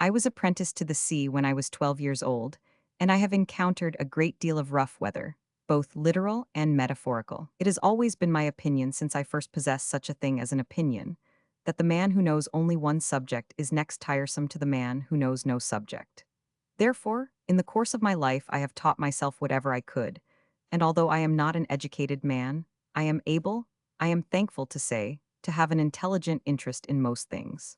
I was apprenticed to the sea when I was 12 years old, and I have encountered a great deal of rough weather, both literal and metaphorical. It has always been my opinion since I first possessed such a thing as an opinion, that the man who knows only one subject is next tiresome to the man who knows no subject. Therefore, in the course of my life I have taught myself whatever I could, and although I am not an educated man, I am able, I am thankful to say, to have an intelligent interest in most things.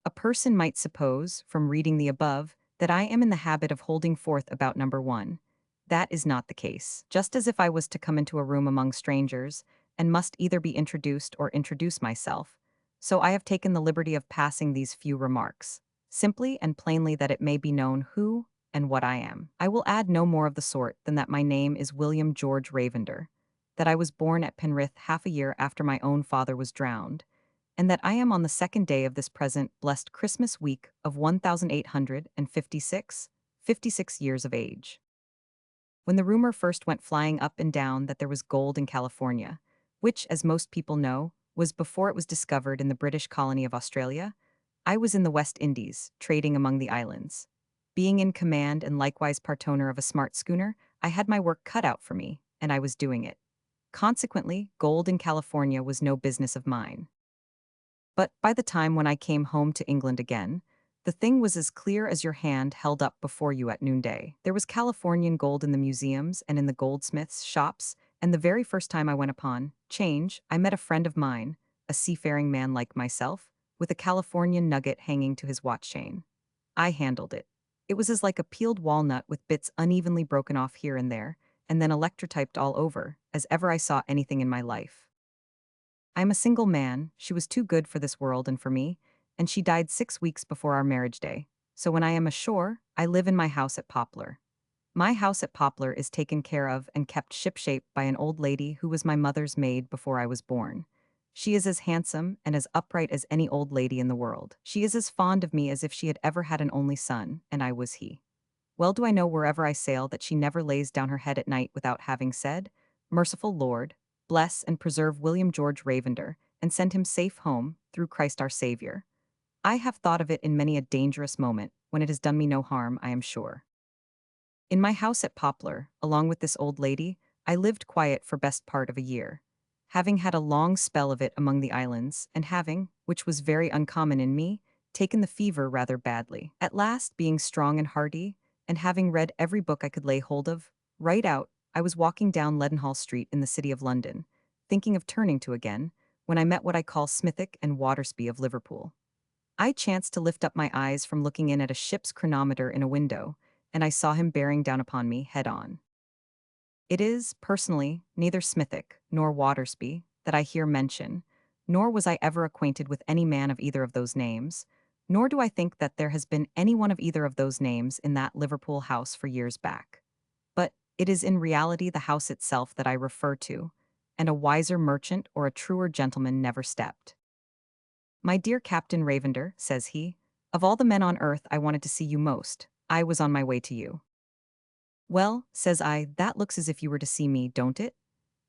A person might suppose, from reading the above, that I am in the habit of holding forth about number one. That is not the case. Just as if I was to come into a room among strangers, and must either be introduced or introduce myself, so I have taken the liberty of passing these few remarks, simply and plainly that it may be known who and what I am. I will add no more of the sort than that my name is William George Ravender, that I was born at Penrith half a year after my own father was drowned, and that I am on the second day of this present blessed Christmas week of 1856, 56 years of age. When the rumor first went flying up and down that there was gold in California, which, as most people know, was before it was discovered in the British colony of Australia, I was in the West Indies, trading among the islands. Being in command and likewise part owner of a smart schooner, I had my work cut out for me, and I was doing it. Consequently, gold in California was no business of mine. But by the time when I came home to England again, the thing was as clear as your hand held up before you at noonday. There was Californian gold in the museums and in the goldsmiths' shops, and the very first time I went upon 'Change, I met a friend of mine, a seafaring man like myself, with a Californian nugget hanging to his watch chain. I handled it. It was as like a peeled walnut with bits unevenly broken off here and there, and then electrotyped all over, as ever I saw anything in my life. I am a single man, she was too good for this world and for me, and she died 6 weeks before our marriage day. So when I am ashore, I live in my house at Poplar. My house at Poplar is taken care of and kept shipshape by an old lady who was my mother's maid before I was born. She is as handsome and as upright as any old lady in the world. She is as fond of me as if she had ever had an only son, and I was he. Well do I know wherever I sail that she never lays down her head at night without having said, Merciful Lord, bless and preserve William George Ravender, and send him safe home, through Christ our Savior. I have thought of it in many a dangerous moment, when it has done me no harm, I am sure. In my house at Poplar, along with this old lady, I lived quiet for best part of a year. Having had a long spell of it among the islands, and having, which was very uncommon in me, taken the fever rather badly. At last, being strong and hearty, and having read every book I could lay hold of, right out, I was walking down Leadenhall Street in the city of London, thinking of turning to again, when I met what I call Smithick and Watersby of Liverpool. I chanced to lift up my eyes from looking in at a ship's chronometer in a window, and I saw him bearing down upon me head on. It is, personally, neither Smithick nor Watersby that I here mention, nor was I ever acquainted with any man of either of those names, nor do I think that there has been any one of either of those names in that Liverpool house for years back. But it is in reality the house itself that I refer to, and a wiser merchant or a truer gentleman never stepped. My dear Captain Ravender, says he, of all the men on earth I wanted to see you most, I was on my way to you. Well, says I, that looks as if you were to see me, don't it?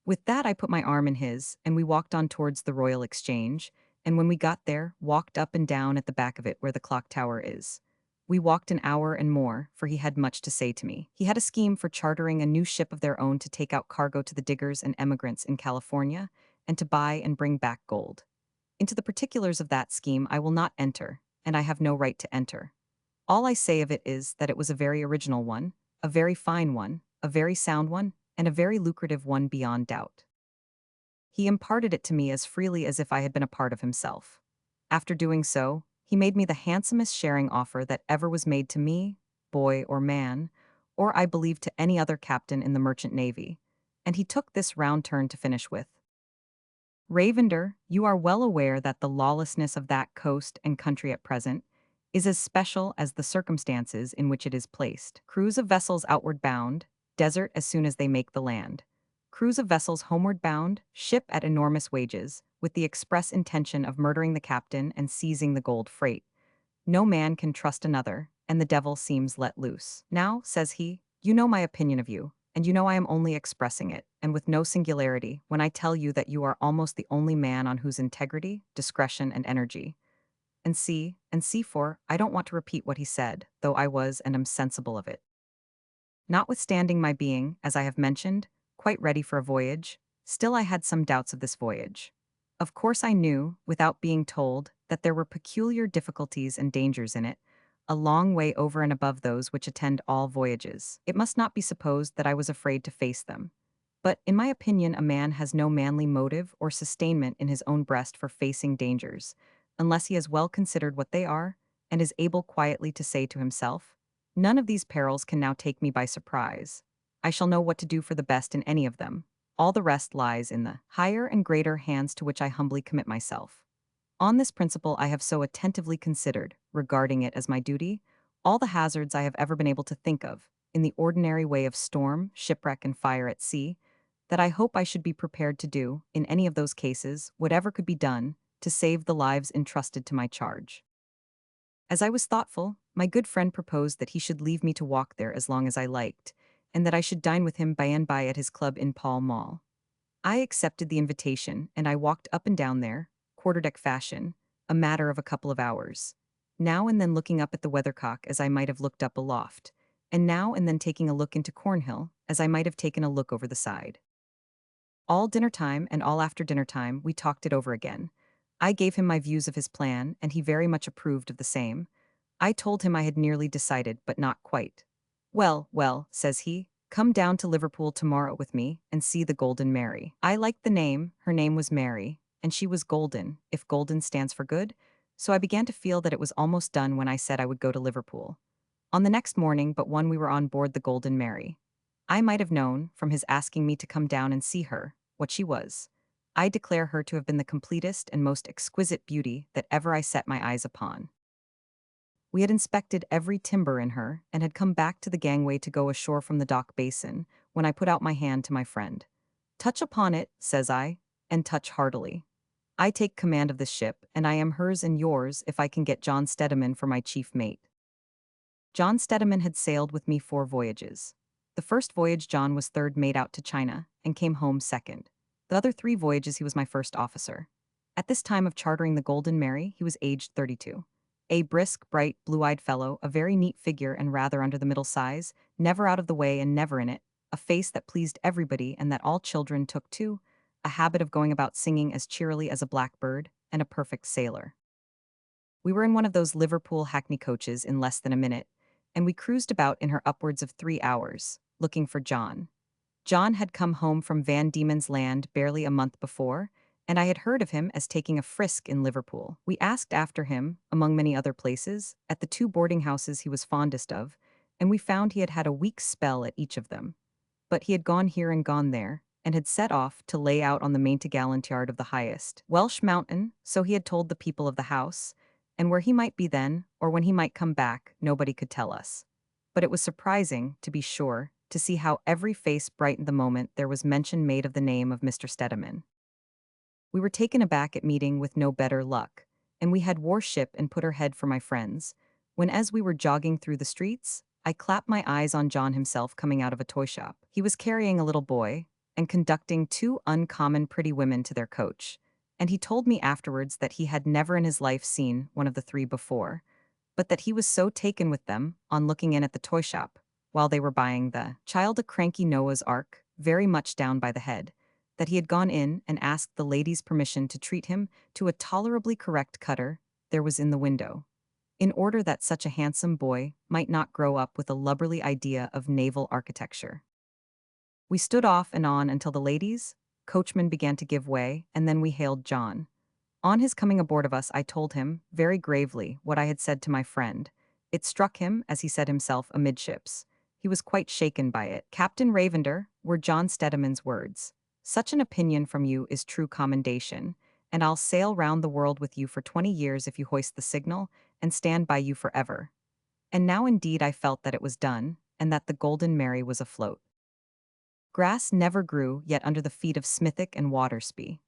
With that I put my arm in his, and we walked on towards the Royal Exchange, and when we got there, walked up and down at the back of it where the clock tower is. We walked an hour and more, for he had much to say to me. He had a scheme for chartering a new ship of their own to take out cargo to the diggers and emigrants in California, and to buy and bring back gold. Into the particulars of that scheme I will not enter, and I have no right to enter. All I say of it is that it was a very original one, a very fine one, a very sound one, and a very lucrative one beyond doubt. He imparted it to me as freely as if I had been a part of himself. After doing so, he made me the handsomest sharing offer that ever was made to me, boy or man, or I believe to any other captain in the merchant navy, and he took this round turn to finish with. Ravender, you are well aware that the lawlessness of that coast and country at present is as special as the circumstances in which it is placed. Crews of vessels outward bound, desert as soon as they make the land. Crews of vessels homeward bound, ship at enormous wages, with the express intention of murdering the captain and seizing the gold freight. No man can trust another, and the devil seems let loose. Now, says he, you know my opinion of you, and you know I am only expressing it, and with no singularity, when I tell you that you are almost the only man on whose integrity, discretion, and energy, and see for, I don't want to repeat what he said, though I was and am sensible of it. Notwithstanding my being, as I have mentioned, quite ready for a voyage, still I had some doubts of this voyage. Of course I knew, without being told, that there were peculiar difficulties and dangers in it, a long way over and above those which attend all voyages. It must not be supposed that I was afraid to face them. But, in my opinion, a man has no manly motive or sustainment in his own breast for facing dangers, unless he has well considered what they are, and is able quietly to say to himself, "None of these perils can now take me by surprise. I shall know what to do for the best in any of them. All the rest lies in the higher and greater hands to which I humbly commit myself." On this principle I have so attentively considered, regarding it as my duty, all the hazards I have ever been able to think of, in the ordinary way of storm, shipwreck, and fire at sea, that I hope I should be prepared to do, in any of those cases, whatever could be done, to save the lives entrusted to my charge. As I was thoughtful, my good friend proposed that he should leave me to walk there as long as I liked, and that I should dine with him by and by at his club in Pall Mall. I accepted the invitation, and I walked up and down there, quarterdeck fashion, a matter of a couple of hours, now and then looking up at the weathercock as I might have looked up aloft, and now and then taking a look into Cornhill as I might have taken a look over the side. All dinner time and all after dinner time we talked it over again. I gave him my views of his plan, and he very much approved of the same. I told him I had nearly decided, but not quite. "Well, well," says he, "come down to Liverpool tomorrow with me and see the Golden Mary." I liked the name, her name was Mary, and she was golden, if golden stands for good, so I began to feel that it was almost done when I said I would go to Liverpool. On the next morning but one we were on board the Golden Mary. I might have known, from his asking me to come down and see her, what she was. I declare her to have been the completest and most exquisite beauty that ever I set my eyes upon. We had inspected every timber in her, and had come back to the gangway to go ashore from the dock basin, when I put out my hand to my friend. "Touch upon it," says I, "and touch heartily. I take command of this ship, and I am hers and yours if I can get John Steadiman for my chief mate." John Steadiman had sailed with me 4 voyages. The first voyage John was third mate out to China, and came home second. The other 3 voyages he was my first officer. At this time of chartering the Golden Mary he was aged 32. A brisk, bright, blue-eyed fellow, a very neat figure and rather under the middle size, never out of the way and never in it, a face that pleased everybody and that all children took to, a habit of going about singing as cheerily as a blackbird, and a perfect sailor. We were in one of those Liverpool hackney coaches in less than a minute, and we cruised about in her upwards of 3 hours, looking for John. John had come home from Van Diemen's Land barely a month before, and I had heard of him as taking a frisk in Liverpool. We asked after him, among many other places, at the 2 boarding houses he was fondest of, and we found he had had a week's spell at each of them. But he had gone here and gone there, and had set off to lay out on the main-to-gallant yard of the highest Welsh mountain, so he had told the people of the house, and where he might be then, or when he might come back, nobody could tell us. But it was surprising, to be sure, to see how every face brightened the moment there was mention made of the name of Mr. Steadiman. We were taken aback at meeting with no better luck, and we had wore ship and put her head for my friends, when as we were jogging through the streets, I clapped my eyes on John himself coming out of a toy shop. He was carrying a little boy, and conducting 2 uncommon pretty women to their coach, and he told me afterwards that he had never in his life seen one of the 3 before, but that he was so taken with them, on looking in at the toy shop, while they were buying the child a cranky Noah's Ark, very much down by the head, that he had gone in and asked the lady's permission to treat him to a tolerably correct cutter there was in the window, in order that such a handsome boy might not grow up with a lubberly idea of naval architecture. We stood off and on until the ladies, coachman began to give way, and then we hailed John. On his coming aboard of us, I told him, very gravely, what I had said to my friend. It struck him, as he said himself, amidships. He was quite shaken by it. "Captain Ravender," were John Steadiman's words, "such an opinion from you is true commendation, and I'll sail round the world with you for 20 years if you hoist the signal, and stand by you forever." And now indeed I felt that it was done, and that the Golden Mary was afloat. Grass never grew yet under the feet of Smithick and Watersby.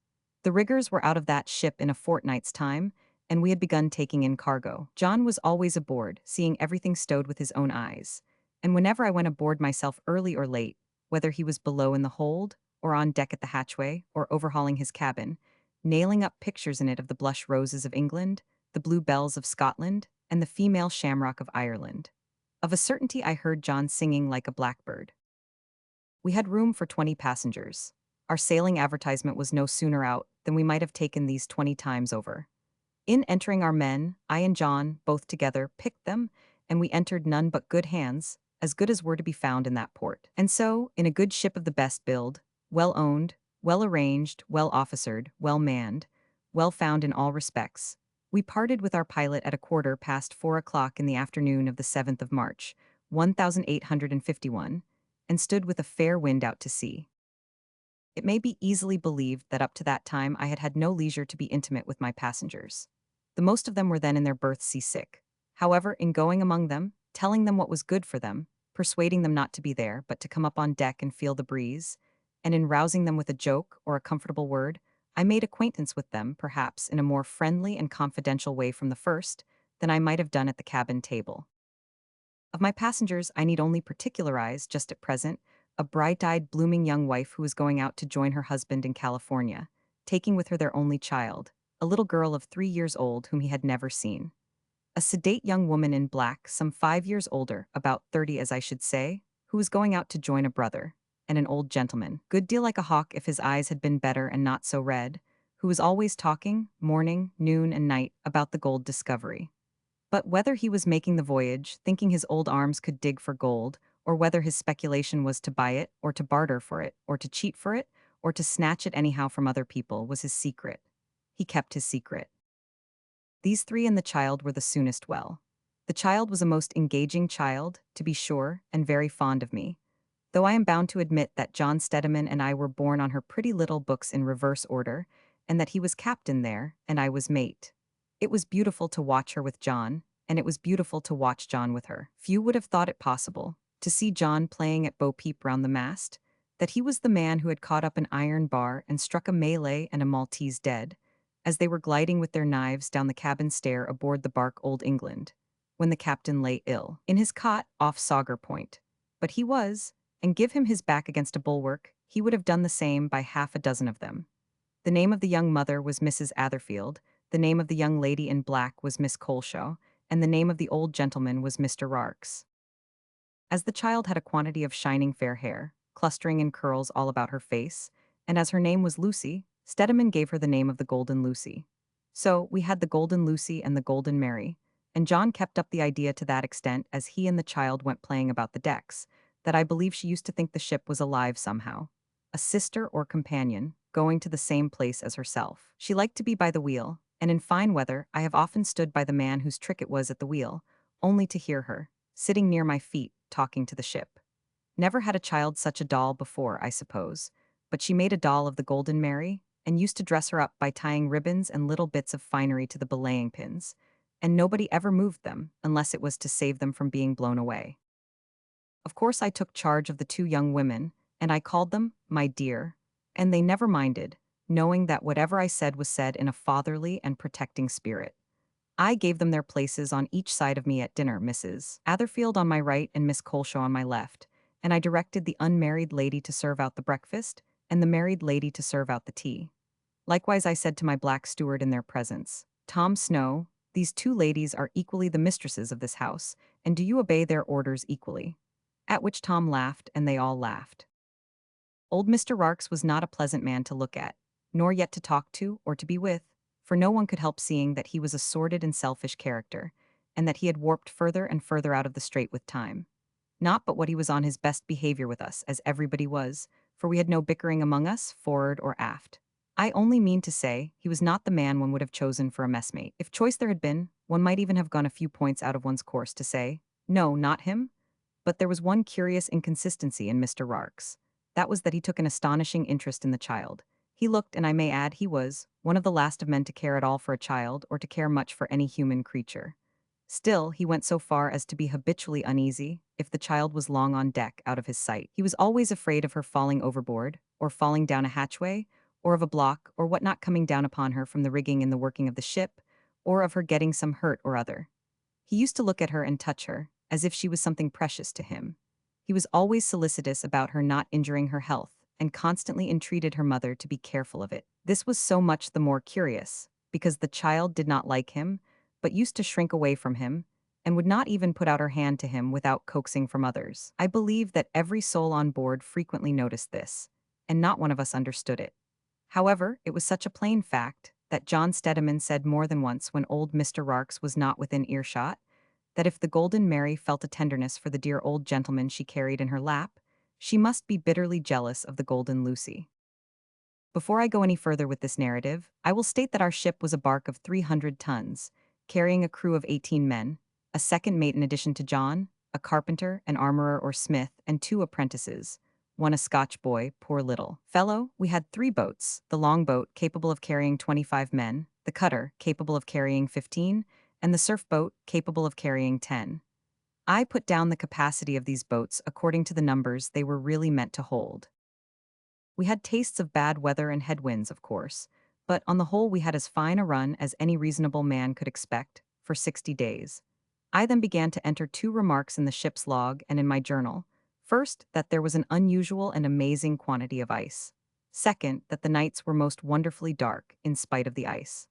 The riggers were out of that ship in a fortnight's time, and we had begun taking in cargo. John was always aboard, seeing everything stowed with his own eyes, and whenever I went aboard myself early or late, whether he was below in the hold, or on deck at the hatchway, or overhauling his cabin, nailing up pictures in it of the blush roses of England, the bluebells of Scotland, and the female shamrock of Ireland. Of a certainty, I heard John singing like a blackbird. We had room for 20 passengers. Our sailing advertisement was no sooner out than we might have taken these 20 times over. In entering our men, I and John, both together, picked them, and we entered none but good hands, as good as were to be found in that port. And so, in a good ship of the best build, well owned, well arranged, well officered, well manned, well found in all respects, we parted with our pilot at 4:15 in the afternoon of the 7th of March, 1851, and stood with a fair wind out to sea. It may be easily believed that up to that time I had had no leisure to be intimate with my passengers. The most of them were then in their berths seasick. However, in going among them, telling them what was good for them, persuading them not to be there, but to come up on deck and feel the breeze, and in rousing them with a joke or a comfortable word, I made acquaintance with them, perhaps, in a more friendly and confidential way from the first than I might have done at the cabin table. Of my passengers, I need only particularize, just at present, a bright-eyed, blooming young wife who was going out to join her husband in California, taking with her their only child, a little girl of 3 years old whom he had never seen. A sedate young woman in black, some 5 years older, about 30 as I should say, who was going out to join a brother, and an old gentleman, good deal like a hawk if his eyes had been better and not so red, who was always talking, morning, noon, and night, about the gold discovery. But whether he was making the voyage, thinking his old arms could dig for gold, or whether his speculation was to buy it, or to barter for it, or to cheat for it, or to snatch it anyhow from other people, was his secret. He kept his secret. These three and the child were the soonest well. The child was a most engaging child, to be sure, and very fond of me, though I am bound to admit that John Stedman and I were born on her pretty little books in reverse order, and that he was captain there, and I was mate. It was beautiful to watch her with John, and it was beautiful to watch John with her. Few would have thought it possible, to see John playing at bo-peep round the mast, that he was the man who had caught up an iron bar and struck a Malay and a Maltese dead, as they were gliding with their knives down the cabin stair aboard the bark Old England, when the captain lay ill, in his cot off Sauger Point. But he was, and give him his back against a bulwark, he would have done the same by half a dozen of them. The name of the young mother was Mrs. Atherfield, the name of the young lady in black was Miss Coleshaw, and the name of the old gentleman was Mr. Rarks. As the child had a quantity of shining fair hair, clustering in curls all about her face, and as her name was Lucy, Stedman gave her the name of the Golden Lucy. So, we had the Golden Lucy and the Golden Mary, and John kept up the idea to that extent as he and the child went playing about the decks, that I believe she used to think the ship was alive somehow. A sister or companion, going to the same place as herself. She liked to be by the wheel, and in fine weather I have often stood by the man whose trick it was at the wheel, only to hear her, sitting near my feet, talking to the ship. Never had a child such a doll before, I suppose, but she made a doll of the Golden Mary, and used to dress her up by tying ribbons and little bits of finery to the belaying pins, and nobody ever moved them, unless it was to save them from being blown away. Of course I took charge of the two young women, and I called them my dear, and they never minded, knowing that whatever I said was said in a fatherly and protecting spirit. I gave them their places on each side of me at dinner, Mrs. Atherfield on my right and Miss Coleshaw on my left, and I directed the unmarried lady to serve out the breakfast, and the married lady to serve out the tea. Likewise I said to my black steward in their presence, Tom Snow, these two ladies are equally the mistresses of this house, and do you obey their orders equally? At which Tom laughed, and they all laughed. Old Mr. Rarks was not a pleasant man to look at, nor yet to talk to or to be with, for no one could help seeing that he was a sordid and selfish character, and that he had warped further and further out of the straight with time. Not but what he was on his best behavior with us, as everybody was, for we had no bickering among us, forward or aft. I only mean to say, he was not the man one would have chosen for a messmate. If choice there had been, one might even have gone a few points out of one's course to say, no, not him. But there was one curious inconsistency in Mr. Rarks. That was that he took an astonishing interest in the child. He looked, and I may add he was, one of the last of men to care at all for a child or to care much for any human creature. Still, he went so far as to be habitually uneasy if the child was long on deck out of his sight. He was always afraid of her falling overboard, or falling down a hatchway, or of a block or what not coming down upon her from the rigging in the working of the ship, or of her getting some hurt or other. He used to look at her and touch her, as if she was something precious to him. He was always solicitous about her not injuring her health, and constantly entreated her mother to be careful of it. This was so much the more curious, because the child did not like him, but used to shrink away from him, and would not even put out her hand to him without coaxing from others. I believe that every soul on board frequently noticed this, and not one of us understood it. However, it was such a plain fact that John Steadiman said more than once when old Mr. Rarks was not within earshot, that if the Golden Mary felt a tenderness for the dear old gentleman she carried in her lap, she must be bitterly jealous of the Golden Lucy. Before I go any further with this narrative, I will state that our ship was a bark of 300 tons, carrying a crew of 18 men, a second mate in addition to John, a carpenter, an armorer or smith, and 2 apprentices, one a Scotch boy, poor little fellow. We had 3 boats, the longboat capable of carrying 25 men, the cutter capable of carrying 15, and the surf boat capable of carrying 10. I put down the capacity of these boats according to the numbers they were really meant to hold. We had tastes of bad weather and headwinds, of course, but on the whole we had as fine a run as any reasonable man could expect, for 60 days. I then began to enter 2 remarks in the ship's log and in my journal. First, that there was an unusual and amazing quantity of ice. Second, that the nights were most wonderfully dark, in spite of the ice.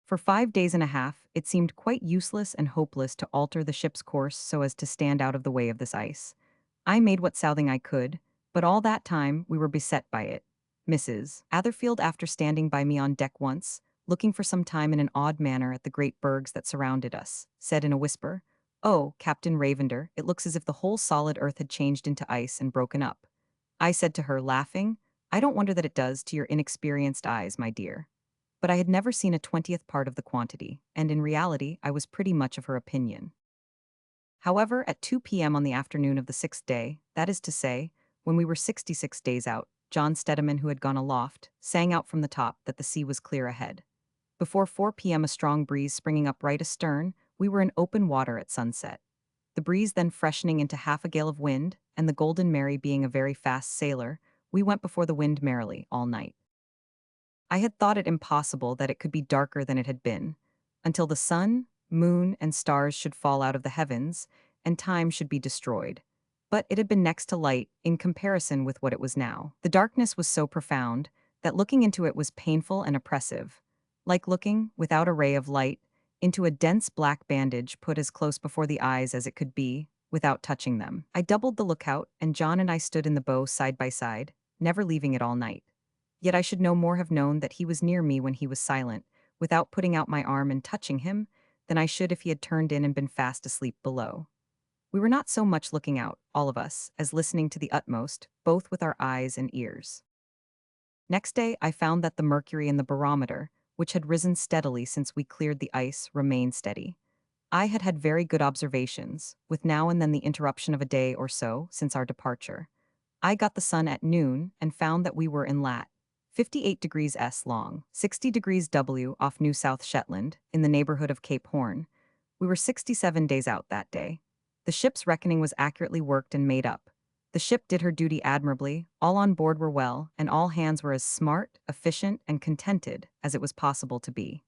For 5 days and a half, it seemed quite useless and hopeless to alter the ship's course so as to stand out of the way of this ice. I made what southing I could, but all that time we were beset by it. Mrs. Atherfield, after standing by me on deck once, looking for some time in an odd manner at the great bergs that surrounded us, said in a whisper, "Oh, Captain Ravender, it looks as if the whole solid earth had changed into ice and broken up." I said to her, laughing, "I don't wonder that it does to your inexperienced eyes, my dear." But I had never seen a 20th part of the quantity, and in reality I was pretty much of her opinion. However, at 2 p.m. on the afternoon of the 6th day, that is to say, when we were 66 days out, John Steadiman, who had gone aloft, sang out from the top that the sea was clear ahead. Before 4 p.m., a strong breeze springing up right astern, we were in open water at sunset. The breeze then freshening into half a gale of wind, and the Golden Mary being a very fast sailer, we went before the wind merrily all night. I had thought it impossible that it could be darker than it had been, until the sun, moon, and stars should fall out of the heavens, and time should be destroyed. But it had been next to light in comparison with what it was now. The darkness was so profound that looking into it was painful and oppressive, like looking, without a ray of light, into a dense black bandage put as close before the eyes as it could be, without touching them. I doubled the lookout, and John and I stood in the bow side by side, never leaving it all night. Yet I should no more have known that he was near me when he was silent, without putting out my arm and touching him, than I should if he had turned in and been fast asleep below. We were not so much looking out, all of us, as listening to the utmost, both with our eyes and ears. Next day I found that the mercury in the barometer, which had risen steadily since we cleared the ice, remained steady. I had had very good observations, with now and then the interruption of a day or so since our departure. I got the sun at noon and found that we were in lat. 58 degrees S long, 60 degrees W off New South Shetland, in the neighborhood of Cape Horn. We were 67 days out that day. The ship's reckoning was accurately worked and made up. The ship did her duty admirably, all on board were well, and all hands were as smart, efficient, and contented as it was possible to be.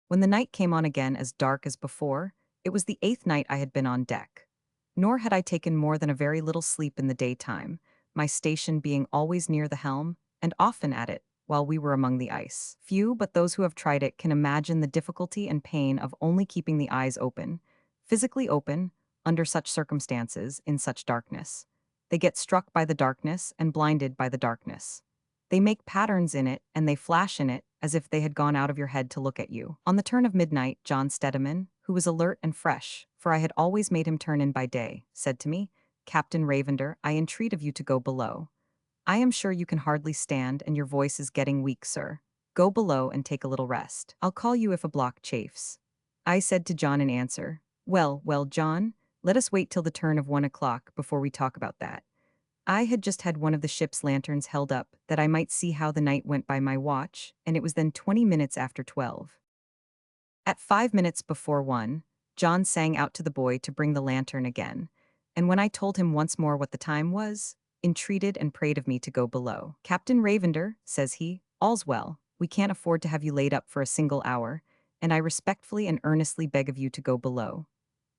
When the night came on again as dark as before, it was the 8th night I had been on deck. Nor had I taken more than a very little sleep in the daytime, my station being always near the helm, and often at it, while we were among the ice. Few but those who have tried it can imagine the difficulty and pain of only keeping the eyes open, physically open, under such circumstances, in such darkness. They get struck by the darkness and blinded by the darkness. They make patterns in it and they flash in it as if they had gone out of your head to look at you. On the turn of midnight, John Steadiman, who was alert and fresh, for I had always made him turn in by day, said to me, "Captain Ravender, I entreat of you to go below. I am sure you can hardly stand and your voice is getting weak, sir. Go below and take a little rest. I'll call you if a block chafes." I said to John in answer, "Well, well, John, let us wait till the turn of 1 o'clock before we talk about that." I had just had one of the ship's lanterns held up that I might see how the night went by my watch, and it was then 20 minutes after 12. At 5 minutes before 1, John sang out to the boy to bring the lantern again, and when I told him once more what the time was, entreated and prayed of me to go below. "Captain Ravender," says he, "all's well. We can't afford to have you laid up for a single hour, and I respectfully and earnestly beg of you to go below."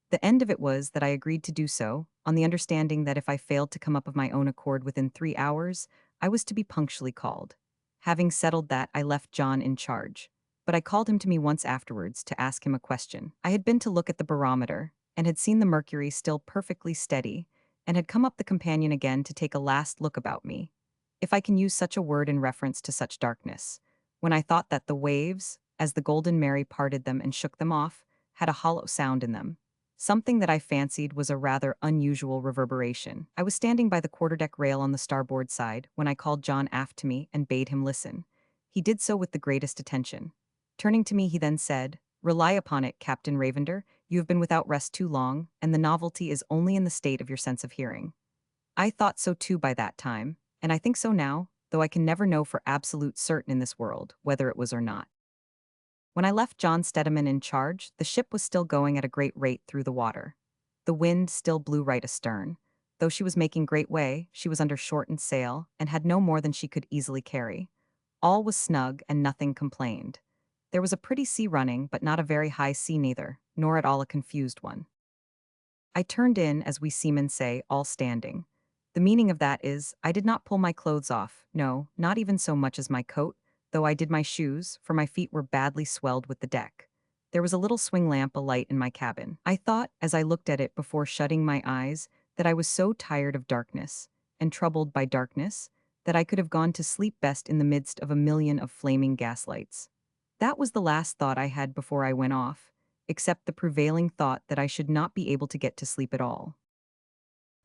The end of it was that I agreed to do so, on the understanding that if I failed to come up of my own accord within 3 hours, I was to be punctually called. Having settled that, I left John in charge. but I called him to me once afterwards to ask him a question. I had been to look at the barometer, and had seen the mercury still perfectly steady, and had come up the companion again to take a last look about me, if I can use such a word in reference to such darkness, when I thought that the waves, as the Golden Mary parted them and shook them off, had a hollow sound in them, something that I fancied was a rather unusual reverberation. I was standing by the quarterdeck rail on the starboard side when I called John aft to me and bade him listen. He did so with the greatest attention. Turning to me, he then said, "Rely upon it, Captain Ravender, you have been without rest too long, and the novelty is only in the state of your sense of hearing." I thought so too by that time, and I think so now, though I can never know for absolute certain in this world whether it was or not. When I left John Steadiman in charge, the ship was still going at a great rate through the water. The wind still blew right astern. Though she was making great way, she was under shortened sail, and had no more than she could easily carry. All was snug, and nothing complained. There was a pretty sea running, but not a very high sea neither, nor at all a confused one. I turned in, as we seamen say, all standing. The meaning of that is, I did not pull my clothes off, no, not even so much as my coat, though I did my shoes, for my feet were badly swelled with the deck. There was a little swing lamp alight in my cabin. I thought, as I looked at it before shutting my eyes, that I was so tired of darkness, and troubled by darkness, that I could have gone to sleep best in the midst of a million of flaming gaslights. That was the last thought I had before I went off, except the prevailing thought that I should not be able to get to sleep at all.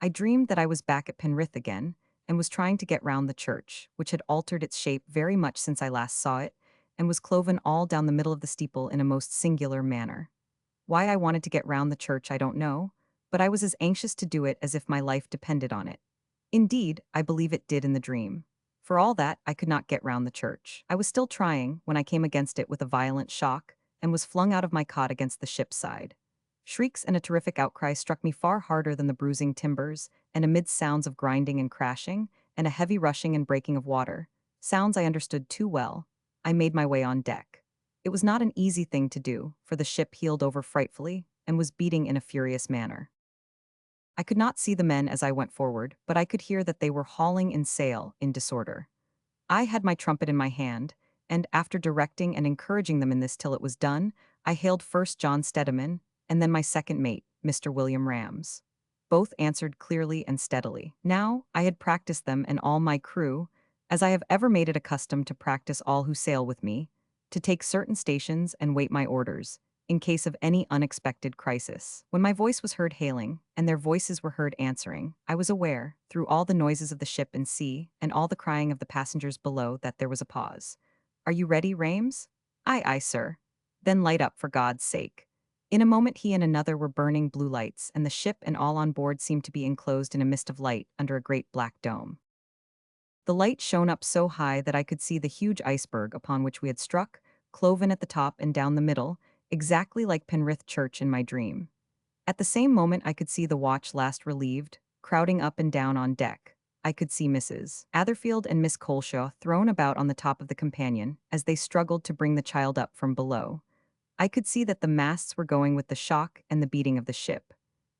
I dreamed that I was back at Penrith again, and was trying to get round the church, which had altered its shape very much since I last saw it, and was cloven all down the middle of the steeple in a most singular manner. Why I wanted to get round the church I don't know, but I was as anxious to do it as if my life depended on it. Indeed, I believe it did in the dream. For all that, I could not get round the church. I was still trying, when I came against it with a violent shock, and was flung out of my cot against the ship's side. Shrieks and a terrific outcry struck me far harder than the bruising timbers, and amidst sounds of grinding and crashing, and a heavy rushing and breaking of water, sounds I understood too well, I made my way on deck. It was not an easy thing to do, for the ship heeled over frightfully, and was beating in a furious manner. I could not see the men as I went forward, but I could hear that they were hauling in sail in disorder. I had my trumpet in my hand, and after directing and encouraging them in this till it was done, I hailed first John Steadiman, and then my second mate, Mr. William Rams. Both answered clearly and steadily. Now, I had practiced them and all my crew, as I have ever made it a custom to practice all who sail with me, to take certain stations and wait my orders, in case of any unexpected crisis. When my voice was heard hailing, and their voices were heard answering, I was aware, through all the noises of the ship and sea, and all the crying of the passengers below, that there was a pause. "Are you ready, Rames?" "Aye, aye, sir." "Then light up, for God's sake." In a moment he and another were burning blue lights, and the ship and all on board seemed to be enclosed in a mist of light under a great black dome. The light shone up so high that I could see the huge iceberg upon which we had struck, cloven at the top and down the middle, exactly like Penrith Church in my dream. At the same moment I could see the watch last relieved, crowding up and down on deck. I could see Mrs. Atherfield and Miss Coleshaw thrown about on the top of the companion as they struggled to bring the child up from below. I could see that the masts were going with the shock and the beating of the ship.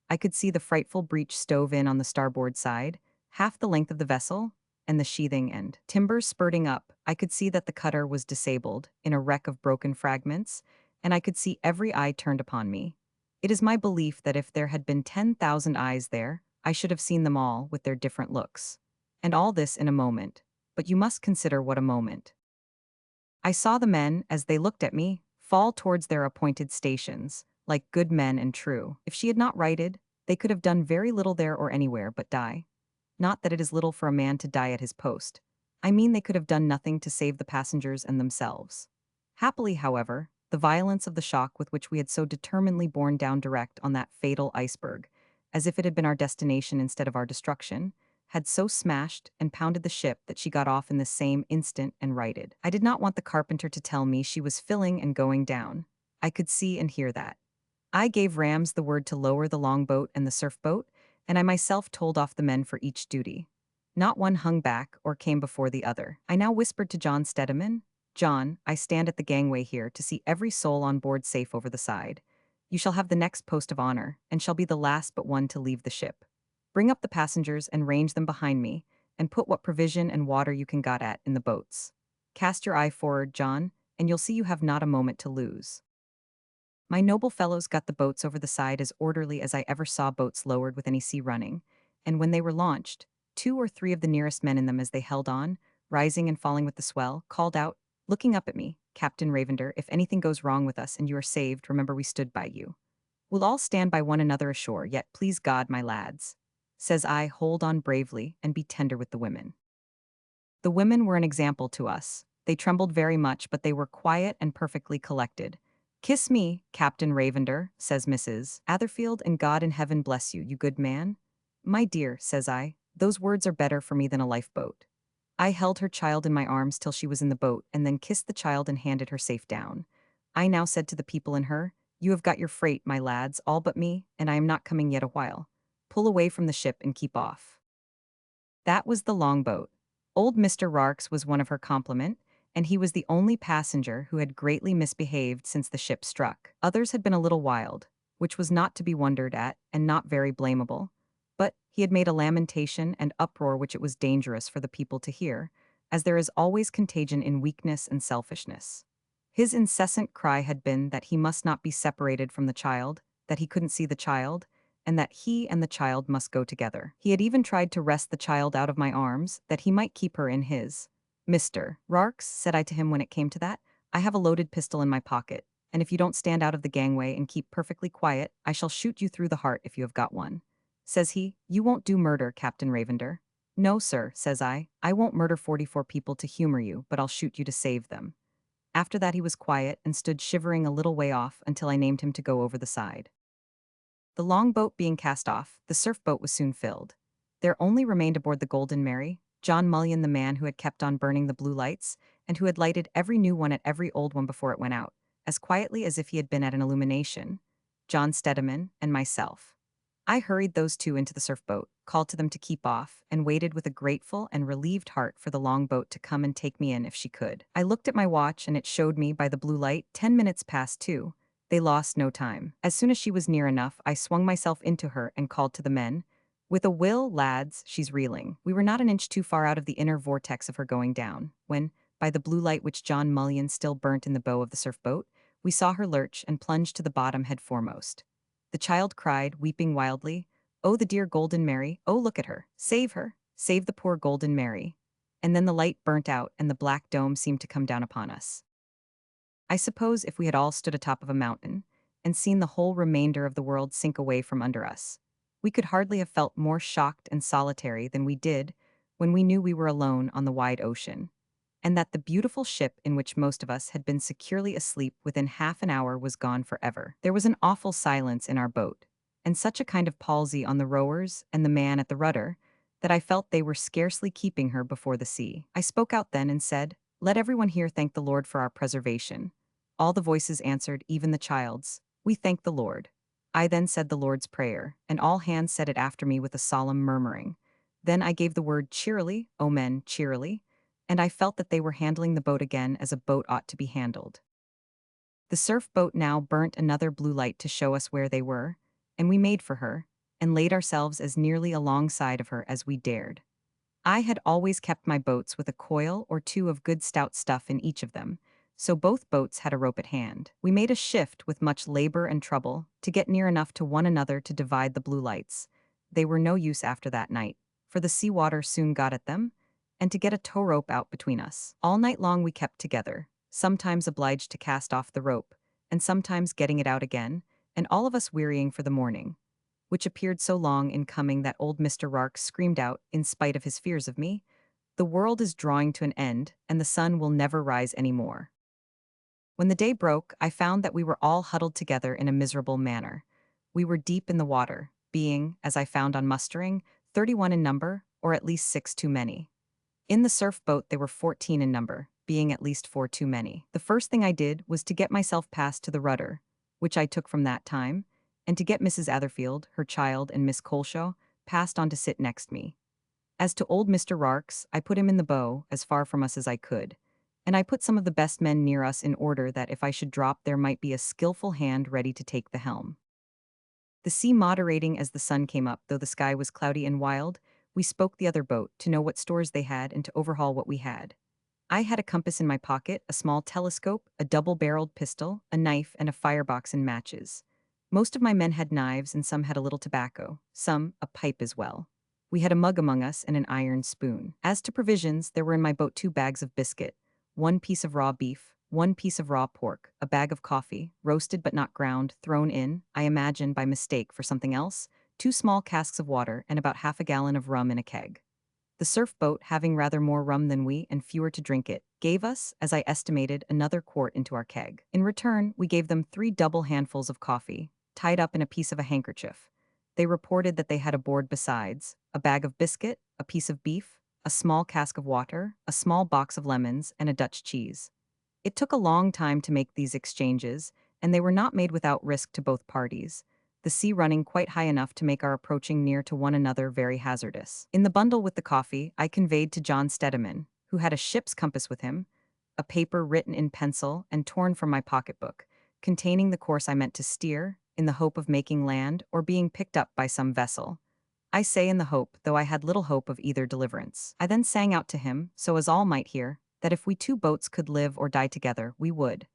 I could see the frightful breach stove in on the starboard side, half the length of the vessel, and the sheathing end. Timbers spurting up, I could see that the cutter was disabled, in a wreck of broken fragments, and I could see every eye turned upon me. It is my belief that if there had been 10,000 eyes there, I should have seen them all with their different looks. And all this in a moment. But you must consider what a moment. I saw the men, as they looked at me, fall towards their appointed stations, like good men and true. If she had not righted, they could have done very little there or anywhere but die. Not that it is little for a man to die at his post. I mean they could have done nothing to save the passengers and themselves. Happily, however, the violence of the shock with which we had so determinedly borne down direct on that fatal iceberg, as if it had been our destination instead of our destruction, had so smashed and pounded the ship that she got off in the same instant and righted. I did not want the carpenter to tell me she was filling and going down. I could see and hear that. I gave Rams the word to lower the longboat and the surf boat, and I myself told off the men for each duty. Not one hung back or came before the other. I now whispered to John Steadiman, "John, I stand at the gangway here to see every soul on board safe over the side. You shall have the next post of honor, and shall be the last but one to leave the ship. Bring up the passengers and range them behind me, and put what provision and water you can got at in the boats. Cast your eye forward, John, and you'll see you have not a moment to lose. My noble fellows got the boats over the side as orderly as I ever saw boats lowered with any sea running, and when they were launched, 2 or 3 of the nearest men in them as they held on, rising and falling with the swell, called out, looking up at me, Captain Ravender, if anything goes wrong with us and you are saved, remember we stood by you. We'll all stand by one another ashore, yet please God, my lads, says I, hold on bravely and be tender with the women. The women were an example to us. They trembled very much, but they were quiet and perfectly collected. Kiss me, Captain Ravender, says Mrs. Atherfield, and God in heaven bless you, you good man. My dear, says I, those words are better for me than a lifeboat. I held her child in my arms till she was in the boat, and then kissed the child and handed her safe down. I now said to the people in her, you have got your freight, my lads, all but me, and I am not coming yet a while. Pull away from the ship and keep off. That was the longboat. Old Mr. Rarks was one of her complement, and he was the only passenger who had greatly misbehaved since the ship struck. Others had been a little wild, which was not to be wondered at and not very blamable, but he had made a lamentation and uproar which it was dangerous for the people to hear, as there is always contagion in weakness and selfishness. His incessant cry had been that he must not be separated from the child, that he couldn't see the child, and that he and the child must go together. He had even tried to wrest the child out of my arms, that he might keep her in his. Mr. Rarks, said I to him when it came to that, I have a loaded pistol in my pocket, and if you don't stand out of the gangway and keep perfectly quiet, I shall shoot you through the heart if you have got one. Says he, you won't do murder, Captain Ravender. No, sir, says I won't murder 44 people to humor you, but I'll shoot you to save them. After that he was quiet and stood shivering a little way off until I named him to go over the side. The longboat being cast off, the surf boat was soon filled. There only remained aboard the Golden Mary, John Mullion, the man who had kept on burning the blue lights, and who had lighted every new one at every old one before it went out, as quietly as if he had been at an illumination, John Stedeman, and myself. I hurried those two into the surf boat, called to them to keep off, and waited with a grateful and relieved heart for the longboat to come and take me in if she could. I looked at my watch, and it showed me by the blue light 10 minutes past 2. They lost no time. As soon as she was near enough, I swung myself into her and called to the men, with a will, lads, she's reeling. We were not an inch too far out of the inner vortex of her going down, when, by the blue light which John Mullion still burnt in the bow of the surf boat, we saw her lurch and plunge to the bottom head foremost. The child cried, weeping wildly, oh, the dear Golden Mary, oh, look at her, save the poor Golden Mary. And then the light burnt out and the black dome seemed to come down upon us. I suppose if we had all stood atop of a mountain and seen the whole remainder of the world sink away from under us, we could hardly have felt more shocked and solitary than we did when we knew we were alone on the wide ocean, and that the beautiful ship in which most of us had been securely asleep within half an hour was gone forever. There was an awful silence in our boat, and such a kind of palsy on the rowers and the man at the rudder, that I felt they were scarcely keeping her before the sea. I spoke out then and said, let everyone here thank the Lord for our preservation. All the voices answered, even the child's, we thank the Lord. I then said the Lord's Prayer, and all hands said it after me with a solemn murmuring. Then I gave the word cheerily, O men, cheerily, and I felt that they were handling the boat again as a boat ought to be handled. The surf boat now burnt another blue light to show us where they were, and we made for her, and laid ourselves as nearly alongside of her as we dared. I had always kept my boats with a coil or two of good stout stuff in each of them, so both boats had a rope at hand. We made a shift with much labor and trouble to get near enough to one another to divide the blue lights. They were no use after that night, for the sea water soon got at them, and to get a tow rope out between us. All night long we kept together, sometimes obliged to cast off the rope, and sometimes getting it out again, and all of us wearying for the morning, which appeared so long in coming that old Mr. Rarks screamed out, in spite of his fears of me, the world is drawing to an end, and the sun will never rise any more. When the day broke, I found that we were all huddled together in a miserable manner. We were deep in the water, being, as I found on mustering, 31 in number, or at least 6 too many. In the surf boat they were 14 in number, being at least 4 too many. The first thing I did was to get myself past to the rudder, which I took from that time, and to get Mrs. Atherfield, her child, and Miss Coleshaw passed on to sit next me. As to old Mr. Rarks, I put him in the bow, as far from us as I could, and I put some of the best men near us in order that if I should drop there might be a skillful hand ready to take the helm. The sea moderating as the sun came up, though the sky was cloudy and wild, we spoke the other boat to know what stores they had and to overhaul what we had. I had a compass in my pocket, a small telescope, a double-barreled pistol, a knife, and a firebox and matches. Most of my men had knives and some had a little tobacco, some a pipe as well. We had a mug among us and an iron spoon. As to provisions, there were in my boat 2 bags of biscuit, 1 piece of raw beef, 1 piece of raw pork, a bag of coffee, roasted but not ground, thrown in, I imagine by mistake for something else, 2 small casks of water, and about half a gallon of rum in a keg. The surf boat, having rather more rum than we and fewer to drink it, gave us, as I estimated, another quart into our keg. In return, we gave them 3 double handfuls of coffee, tied up in a piece of a handkerchief. They reported that they had aboard besides a bag of biscuit, a piece of beef, a small cask of water, a small box of lemons, and a Dutch cheese. It took a long time to make these exchanges, and they were not made without risk to both parties, the sea running quite high enough to make our approaching near to one another very hazardous. In the bundle with the coffee, I conveyed to John Steadiman, who had a ship's compass with him, a paper written in pencil and torn from my pocketbook, containing the course I meant to steer, in the hope of making land or being picked up by some vessel. I say in the hope, though I had little hope of either deliverance. I then sang out to him, so as all might hear, that if we 2 boats could live or die together, we would,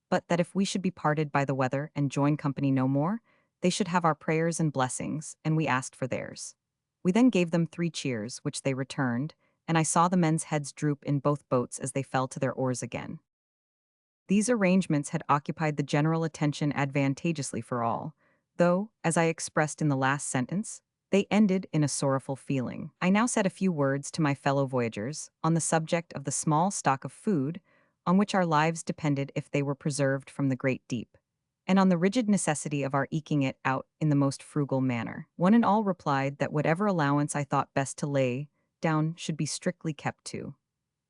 but that if we should be parted by the weather and join company no more, they should have our prayers and blessings, and we asked for theirs. We then gave them 3 cheers, which they returned, and I saw the men's heads droop in both boats as they fell to their oars again. These arrangements had occupied the general attention advantageously for all, though, as I expressed in the last sentence, they ended in a sorrowful feeling. I now said a few words to my fellow voyagers on the subject of the small stock of food on which our lives depended if they were preserved from the great deep, and on the rigid necessity of our eking it out in the most frugal manner. One and all replied that whatever allowance I thought best to lay down should be strictly kept to.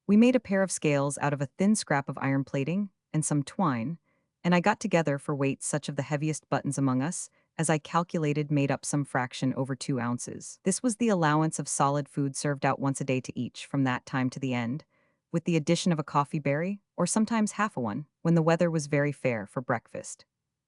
We made a pair of scales out of a thin scrap of iron plating and some twine, and I got together for weight such of the heaviest buttons among us as I calculated made up some fraction over 2 ounces. This was the allowance of solid food served out once a day to each from that time to the end, with the addition of a coffee berry, or sometimes half a one, when the weather was very fair, for breakfast.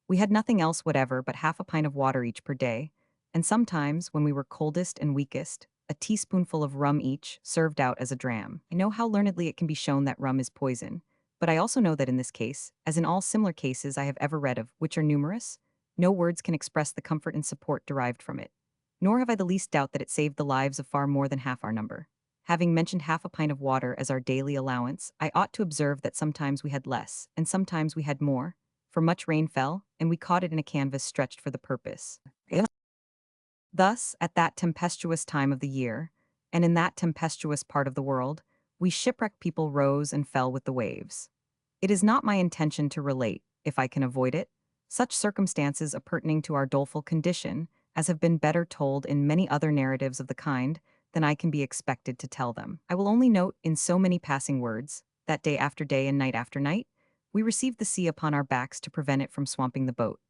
We had nothing else whatever but half a pint of water each per day, and sometimes, when we were coldest and weakest, a teaspoonful of rum each, served out as a dram. I know how learnedly it can be shown that rum is poison, but I also know that in this case, as in all similar cases I have ever read of, which are numerous, no words can express the comfort and support derived from it. Nor have I the least doubt that it saved the lives of far more than half our number. Having mentioned half a pint of water as our daily allowance, I ought to observe that sometimes we had less, and sometimes we had more, for much rain fell, and we caught it in a canvas stretched for the purpose. Thus, at that tempestuous time of the year, and in that tempestuous part of the world, we shipwrecked people rose and fell with the waves. It is not my intention to relate, if I can avoid it, such circumstances appertaining to our doleful condition as have been better told in many other narratives of the kind than I can be expected to tell them. I will only note in so many passing words that day after day and night after night, we received the sea upon our backs to prevent it from swamping the boat,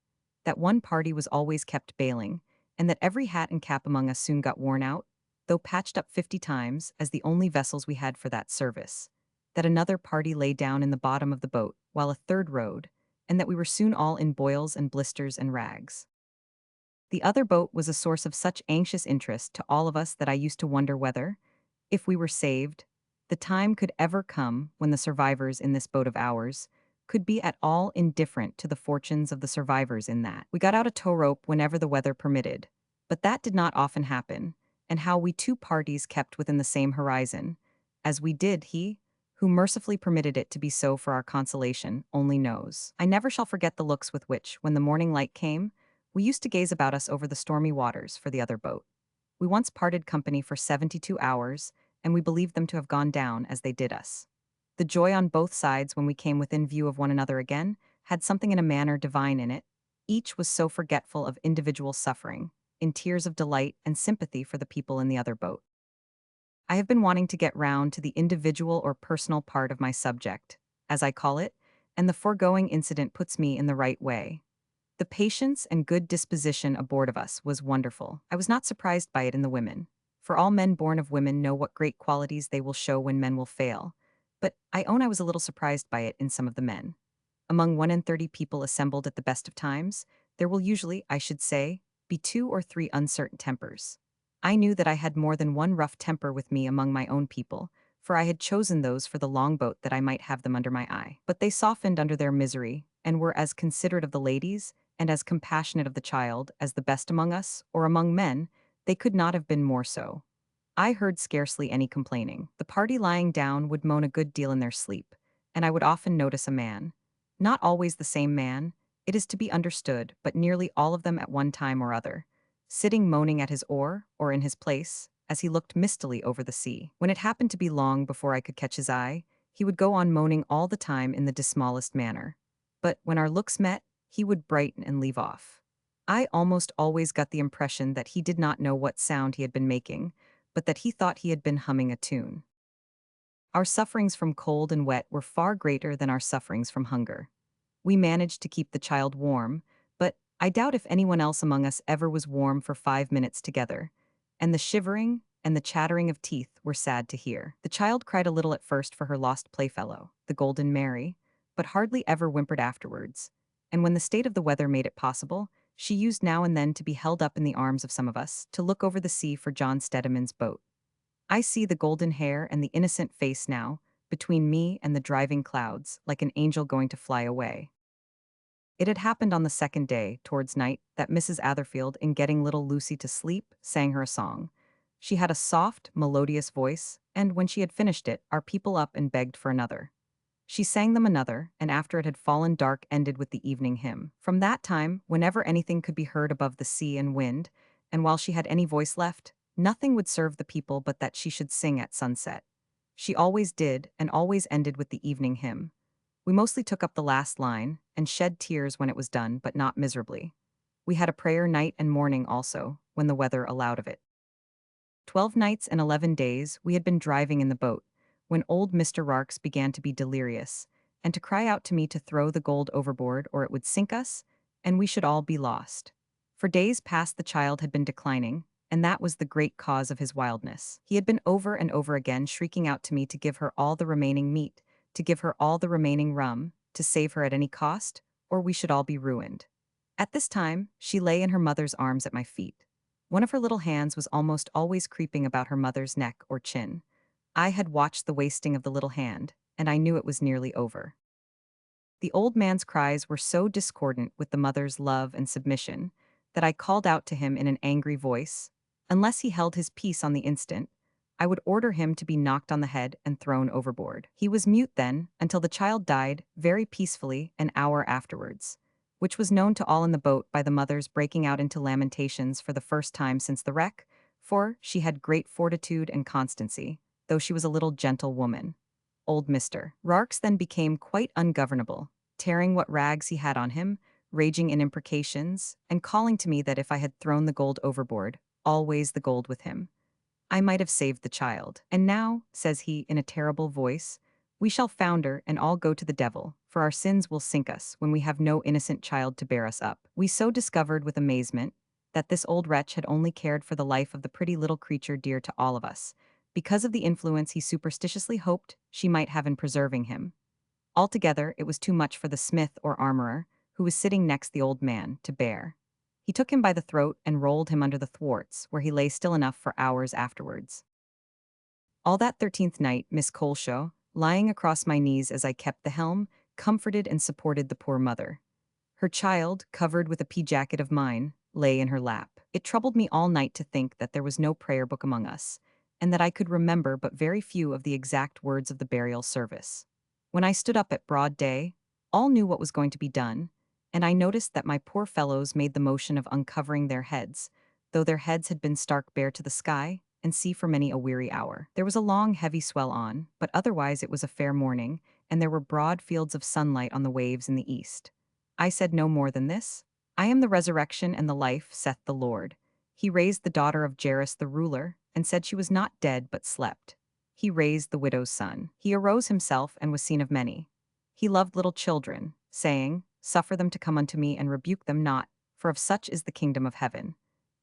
that one party was always kept bailing, and that every hat and cap among us soon got worn out, though patched up 50 times, as the only vessels we had for that service, that another party lay down in the bottom of the boat, while a third rowed, and that we were soon all in boils and blisters and rags. The other boat was a source of such anxious interest to all of us that I used to wonder whether, if we were saved, the time could ever come when the survivors in this boat of ours could be at all indifferent to the fortunes of the survivors in that. We got out a tow rope whenever the weather permitted, but that did not often happen, and how we 2 parties kept within the same horizon, as we did he, who mercifully permitted it to be so for our consolation, only knows. I never shall forget the looks with which, when the morning light came, we used to gaze about us over the stormy waters for the other boat. We once parted company for 72 hours, and we believed them to have gone down as they did us. The joy on both sides when we came within view of one another again had something in a manner divine in it. Each was so forgetful of individual suffering, in tears of delight and sympathy for the people in the other boat. I have been wanting to get round to the individual or personal part of my subject, as I call it, and the foregoing incident puts me in the right way. The patience and good disposition aboard of us was wonderful. I was not surprised by it in the women, for all men born of women know what great qualities they will show when men will fail, but I own I was a little surprised by it in some of the men. Among 1 and 30 people assembled at the best of times, there will usually, I should say, be 2 or 3 uncertain tempers. I knew that I had more than one rough temper with me among my own people, for I had chosen those for the longboat that I might have them under my eye. But they softened under their misery, and were as considerate of the ladies, and as compassionate of the child, as the best among us, or among men, they could not have been more so. I heard scarcely any complaining. The party lying down would moan a good deal in their sleep, and I would often notice a man. Not always the same man, it is to be understood, but nearly all of them at one time or other, sitting moaning at his oar, or in his place, as he looked mistily over the sea. When it happened to be long before I could catch his eye, he would go on moaning all the time in the dismallest manner. But when our looks met, he would brighten and leave off. I almost always got the impression that he did not know what sound he had been making, but that he thought he had been humming a tune. Our sufferings from cold and wet were far greater than our sufferings from hunger. We managed to keep the child warm, but I doubt if anyone else among us ever was warm for 5 minutes together, and the shivering and the chattering of teeth were sad to hear. The child cried a little at first for her lost playfellow, the Golden Mary, but hardly ever whimpered afterwards, and when the state of the weather made it possible, she used now and then to be held up in the arms of some of us to look over the sea for John Stedman's boat. I see the golden hair and the innocent face now, between me and the driving clouds, like an angel going to fly away. It had happened on the second day, towards night, that Mrs. Atherfield, in getting little Lucy to sleep, sang her a song. She had a soft, melodious voice, and when she had finished it, our people up and begged for another. She sang them another, and after it had fallen dark ended with the evening hymn. From that time, whenever anything could be heard above the sea and wind, and while she had any voice left, nothing would serve the people but that she should sing at sunset. She always did, and always ended with the evening hymn. We mostly took up the last line, and shed tears when it was done, but not miserably. We had a prayer night and morning also, when the weather allowed of it. 12 nights and 11 days we had been driving in the boat, when old Mr. Rarks began to be delirious, and to cry out to me to throw the gold overboard or it would sink us, and we should all be lost. For days past the child had been declining, and that was the great cause of his wildness. He had been over and over again shrieking out to me to give her all the remaining meat, to give her all the remaining rum, to save her at any cost, or we should all be ruined. At this time, she lay in her mother's arms at my feet. One of her little hands was almost always creeping about her mother's neck or chin. I had watched the wasting of the little hand, and I knew it was nearly over. The old man's cries were so discordant with the mother's love and submission that I called out to him in an angry voice. Unless he held his peace on the instant, I would order him to be knocked on the head and thrown overboard. He was mute then, until the child died, very peacefully, an hour afterwards, which was known to all in the boat by the mother's breaking out into lamentations for the first time since the wreck, for she had great fortitude and constancy, though she was a little gentle woman. Old Mr. Rarks then became quite ungovernable, tearing what rags he had on him, raging in imprecations, and calling to me that if I had thrown the gold overboard, always the gold with him, I might have saved the child. And now, says he in a terrible voice, we shall founder and all go to the devil, for our sins will sink us when we have no innocent child to bear us up. We so discovered with amazement that this old wretch had only cared for the life of the pretty little creature dear to all of us, because of the influence he superstitiously hoped she might have in preserving him. Altogether, it was too much for the smith or armorer, who was sitting next the old man, to bear. He took him by the throat and rolled him under the thwarts, where he lay still enough for hours afterwards. All that 13th night, Miss Coleshaw, lying across my knees as I kept the helm, comforted and supported the poor mother. Her child, covered with a pea jacket of mine, lay in her lap. It troubled me all night to think that there was no prayer book among us, and that I could remember but very few of the exact words of the burial service. When I stood up at broad day, all knew what was going to be done, and I noticed that my poor fellows made the motion of uncovering their heads, though their heads had been stark bare to the sky, and sea for many a weary hour. There was a long, heavy swell on, but otherwise it was a fair morning, and there were broad fields of sunlight on the waves in the east. I said no more than this. I am the resurrection and the life, saith the Lord. He raised the daughter of Jairus the ruler, and said she was not dead but slept. He raised the widow's son. He arose himself and was seen of many. He loved little children, saying, Suffer them to come unto me and rebuke them not, for of such is the kingdom of heaven.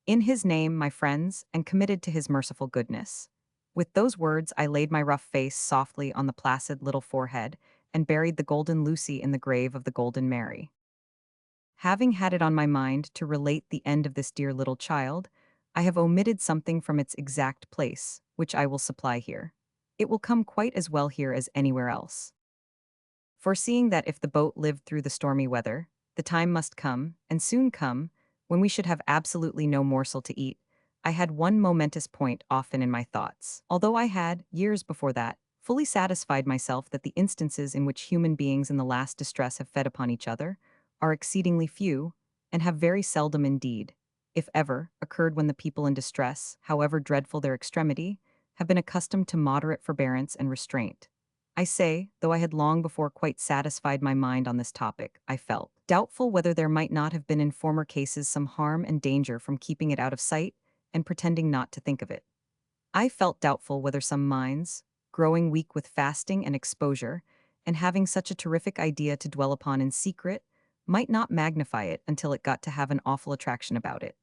In his name, my friends, and committed to his merciful goodness. With those words I laid my rough face softly on the placid little forehead, and buried the golden Lucy in the grave of the golden Mary. Having had it on my mind to relate the end of this dear little child, I have omitted something from its exact place, which I will supply here. It will come quite as well here as anywhere else. Foreseeing that if the boat lived through the stormy weather, the time must come, and soon come, when we should have absolutely no morsel to eat, I had one momentous point often in my thoughts. Although I had, years before that, fully satisfied myself that the instances in which human beings in the last distress have fed upon each other are exceedingly few, and have very seldom indeed, if ever, occurred when the people in distress, however dreadful their extremity, have been accustomed to moderate forbearance and restraint. I say, though I had long before quite satisfied my mind on this topic, I felt doubtful whether there might not have been in former cases some harm and danger from keeping it out of sight and pretending not to think of it. I felt doubtful whether some minds, growing weak with fasting and exposure, and having such a terrific idea to dwell upon in secret, might not magnify it until it got to have an awful attraction about it.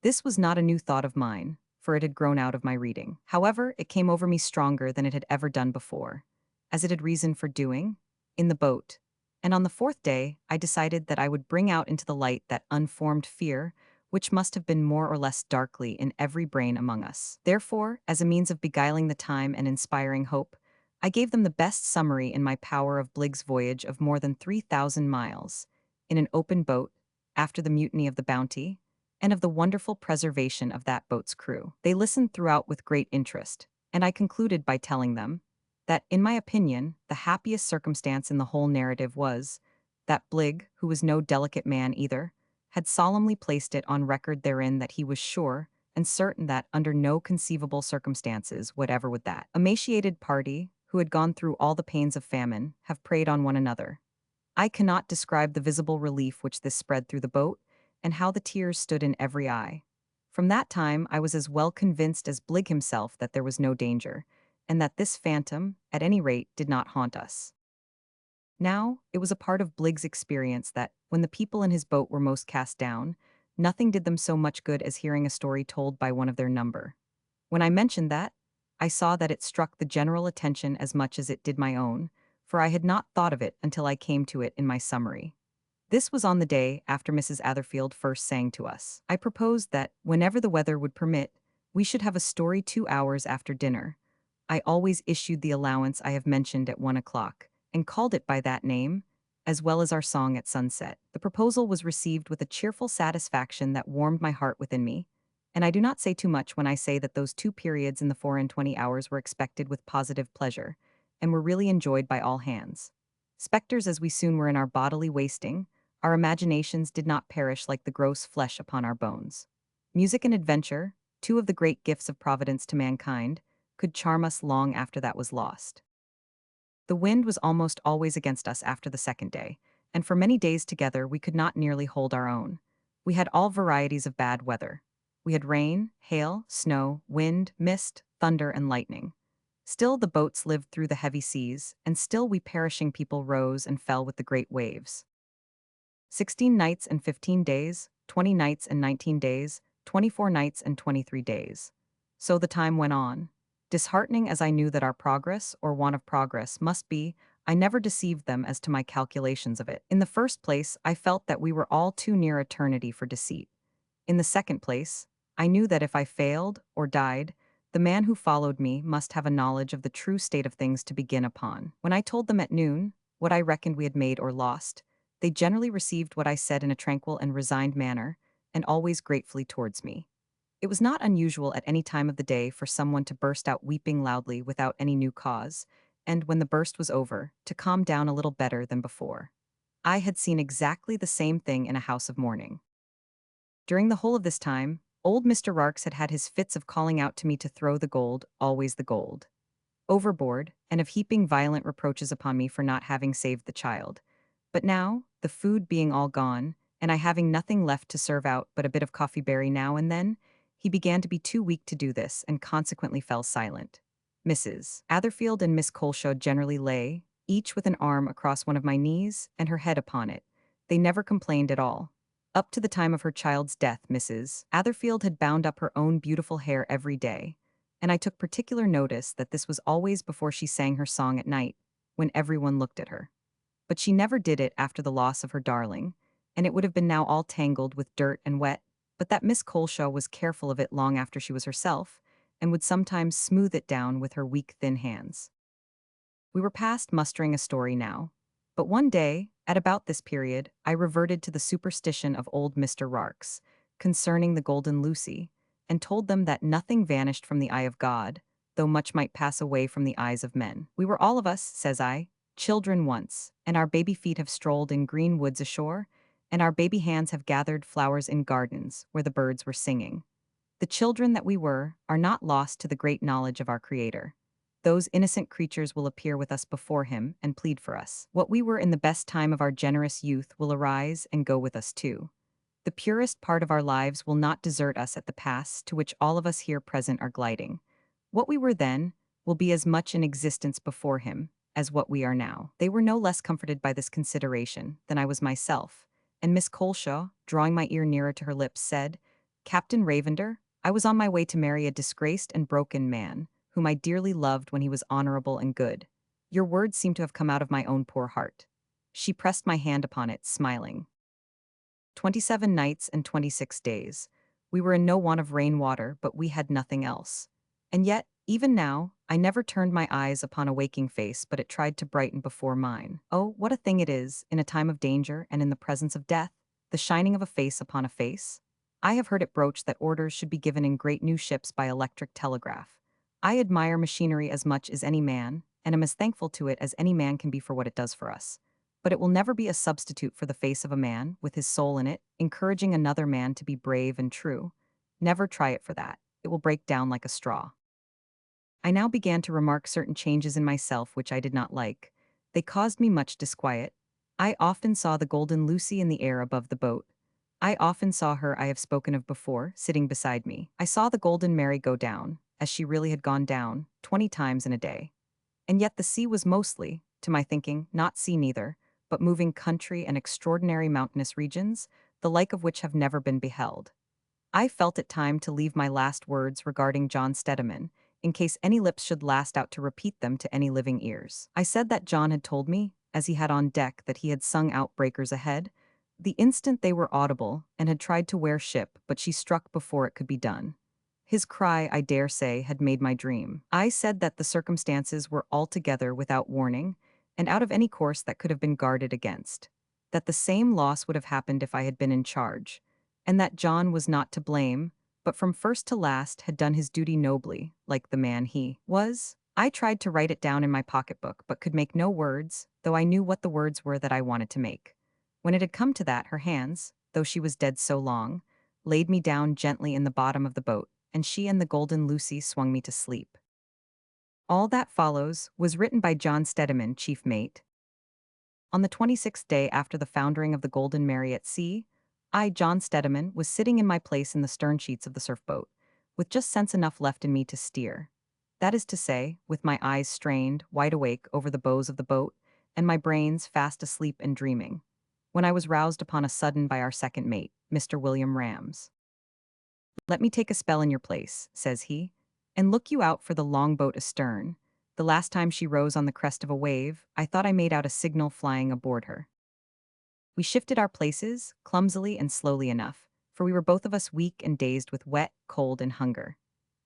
This was not a new thought of mine, for it had grown out of my reading. However, it came over me stronger than it had ever done before, as it had reason for doing, in the boat. And on the fourth day, I decided that I would bring out into the light that unformed fear, which must have been more or less darkly in every brain among us. Therefore, as a means of beguiling the time and inspiring hope, I gave them the best summary in my power of Bligg's voyage of more than 3,000 miles, in an open boat, after the mutiny of the Bounty, and of the wonderful preservation of that boat's crew. They listened throughout with great interest, and I concluded by telling them that, in my opinion, the happiest circumstance in the whole narrative was that Bligg, who was no delicate man either, had solemnly placed it on record therein that he was sure and certain that under no conceivable circumstances whatever would that emaciated party, who had gone through all the pains of famine, have preyed on one another. I cannot describe the visible relief which this spread through the boat, and how the tears stood in every eye. From that time I was as well convinced as Bligg himself that there was no danger, and that this phantom, at any rate, did not haunt us. Now, it was a part of Bligg's experience that, when the people in his boat were most cast down, nothing did them so much good as hearing a story told by one of their number. When I mentioned that, I saw that it struck the general attention as much as it did my own, for I had not thought of it until I came to it in my summary. This was on the day after Mrs. Atherfield first sang to us. I proposed that, whenever the weather would permit, we should have a story 2 hours after dinner. I always issued the allowance I have mentioned at 1 o'clock, and called it by that name, as well as our song at sunset. The proposal was received with a cheerful satisfaction that warmed my heart within me, and I do not say too much when I say that those 2 periods in the 4 and 20 hours were expected with positive pleasure, and were really enjoyed by all hands. Spectres as we soon were in our bodily wasting, our imaginations did not perish like the gross flesh upon our bones. Music and adventure, two of the great gifts of Providence to mankind, could charm us long after that was lost. The wind was almost always against us after the second day, and for many days together we could not nearly hold our own. We had all varieties of bad weather. We had rain, hail, snow, wind, mist, thunder, and lightning. Still the boats lived through the heavy seas, and still we perishing people rose and fell with the great waves. 16 nights and 15 days, 20 nights and 19 days, 24 nights and 23 days. So the time went on. Disheartening as I knew that our progress, or want of progress, must be, I never deceived them as to my calculations of it. In the first place, I felt that we were all too near eternity for deceit. In the second place, I knew that if I failed, or died, the man who followed me must have a knowledge of the true state of things to begin upon. When I told them at noon what I reckoned we had made or lost, they generally received what I said in a tranquil and resigned manner, and always gratefully towards me. It was not unusual at any time of the day for someone to burst out weeping loudly without any new cause, and when the burst was over, to calm down a little better than before. I had seen exactly the same thing in a house of mourning. During the whole of this time, old Mr. Rarks had had his fits of calling out to me to throw the gold, always the gold, overboard, and of heaping violent reproaches upon me for not having saved the child. But now, the food being all gone, and I having nothing left to serve out but a bit of coffee berry now and then, he began to be too weak to do this, and consequently fell silent. Mrs. Atherfield and Miss Coleshaw generally lay, each with an arm across one of my knees, and her head upon it. They never complained at all. Up to the time of her child's death, Mrs. Atherfield had bound up her own beautiful hair every day, and I took particular notice that this was always before she sang her song at night, when everyone looked at her. But she never did it after the loss of her darling, and it would have been now all tangled with dirt and wet, but that Miss Coleshaw was careful of it long after she was herself, and would sometimes smooth it down with her weak, thin hands. We were past mustering a story now. But one day, at about this period, I reverted to the superstition of old Mr. Rarks concerning the Golden Lucy, and told them that nothing vanished from the eye of God, though much might pass away from the eyes of men. We were all of us, says I, children once, and our baby feet have strolled in green woods ashore, and our baby hands have gathered flowers in gardens where the birds were singing. The children that we were are not lost to the great knowledge of our Creator. Those innocent creatures will appear with us before him and plead for us. What we were in the best time of our generous youth will arise and go with us too. The purest part of our lives will not desert us at the pass to which all of us here present are gliding. What we were then will be as much in existence before him as what we are now. They were no less comforted by this consideration than I was myself, and Miss Coleshaw, drawing my ear nearer to her lips, said, "Captain Ravender, I was on my way to marry a disgraced and broken man, whom I dearly loved when he was honorable and good. Your words seem to have come out of my own poor heart." She pressed my hand upon it, smiling. 27 nights and 26 days. We were in no want of rainwater, but we had nothing else. And yet, even now, I never turned my eyes upon a waking face, but it tried to brighten before mine. Oh, what a thing it is, in a time of danger and in the presence of death, the shining of a face upon a face. I have heard it broached that orders should be given in great new ships by electric telegraph. I admire machinery as much as any man, and am as thankful to it as any man can be for what it does for us. But it will never be a substitute for the face of a man, with his soul in it, encouraging another man to be brave and true. Never try it for that. It will break down like a straw. I now began to remark certain changes in myself which I did not like. They caused me much disquiet. I often saw the Golden Lucy in the air above the boat. I often saw her I have spoken of before, sitting beside me. I saw the Golden Mary go down, as she really had gone down, 20 times in a day. And yet the sea was mostly, to my thinking, not sea neither, but moving country and extraordinary mountainous regions, the like of which have never been beheld. I felt it time to leave my last words regarding John Steadiman, in case any lips should last out to repeat them to any living ears. I said that John had told me, as he had on deck, that he had sung out breakers ahead, the instant they were audible, and had tried to wear ship, but she struck before it could be done. His cry, I dare say, had made my dream. I said that the circumstances were altogether without warning, and out of any course that could have been guarded against. That the same loss would have happened if I had been in charge, and that John was not to blame, but from first to last had done his duty nobly, like the man he was. I tried to write it down in my pocketbook, but could make no words, though I knew what the words were that I wanted to make. When it had come to that, her hands, though she was dead so long, laid me down gently in the bottom of the boat, and she and the Golden Lucy swung me to sleep. All that follows was written by John Steadiman, chief mate. On the 26th day after the foundering of the Golden Mary at sea, I, John Steadiman, was sitting in my place in the stern sheets of the surf boat, with just sense enough left in me to steer. That is to say, with my eyes strained, wide awake over the bows of the boat, and my brains fast asleep and dreaming, when I was roused upon a sudden by our second mate, Mr. William Rams. "Let me take a spell in your place," says he, "and look you out for the longboat astern. The last time she rose on the crest of a wave, I thought I made out a signal flying aboard her." We shifted our places, clumsily and slowly enough, for we were both of us weak and dazed with wet, cold, and hunger.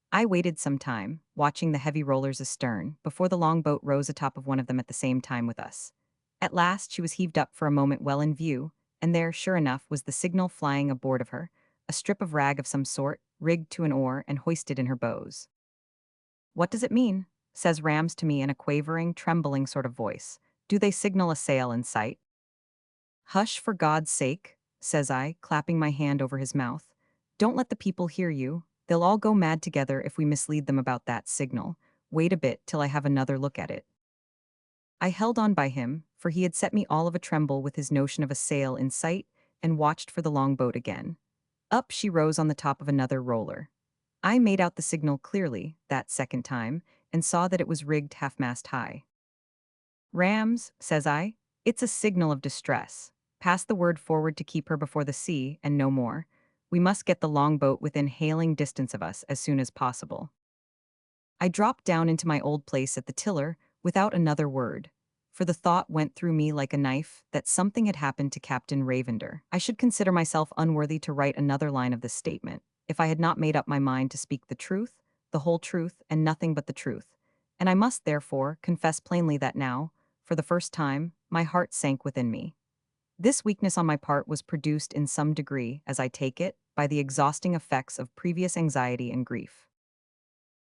I waited some time, watching the heavy rollers astern, before the longboat rose atop of one of them at the same time with us. At last she was heaved up for a moment well in view, and there, sure enough, was the signal flying aboard of her, a strip of rag of some sort, rigged to an oar and hoisted in her bows. "What does it mean?" says Rams to me in a quavering, trembling sort of voice. "Do they signal a sail in sight?" "Hush, for God's sake," says I, clapping my hand over his mouth. "Don't let the people hear you. They'll all go mad together if we mislead them about that signal. Wait a bit till I have another look at it." I held on by him, for he had set me all of a tremble with his notion of a sail in sight, and watched for the longboat again. Up she rose on the top of another roller. I made out the signal clearly, that second time, and saw that it was rigged half-mast high. "Rams," says I, "it's a signal of distress. Pass the word forward to keep her before the sea, and no more. We must get the longboat within hailing distance of us as soon as possible." I dropped down into my old place at the tiller without another word, for the thought went through me like a knife that something had happened to Captain Ravender. I should consider myself unworthy to write another line of this statement, if I had not made up my mind to speak the truth, the whole truth and nothing but the truth. And I must, therefore, confess plainly that now, for the first time, my heart sank within me. This weakness on my part was produced in some degree, as I take it, by the exhausting effects of previous anxiety and grief.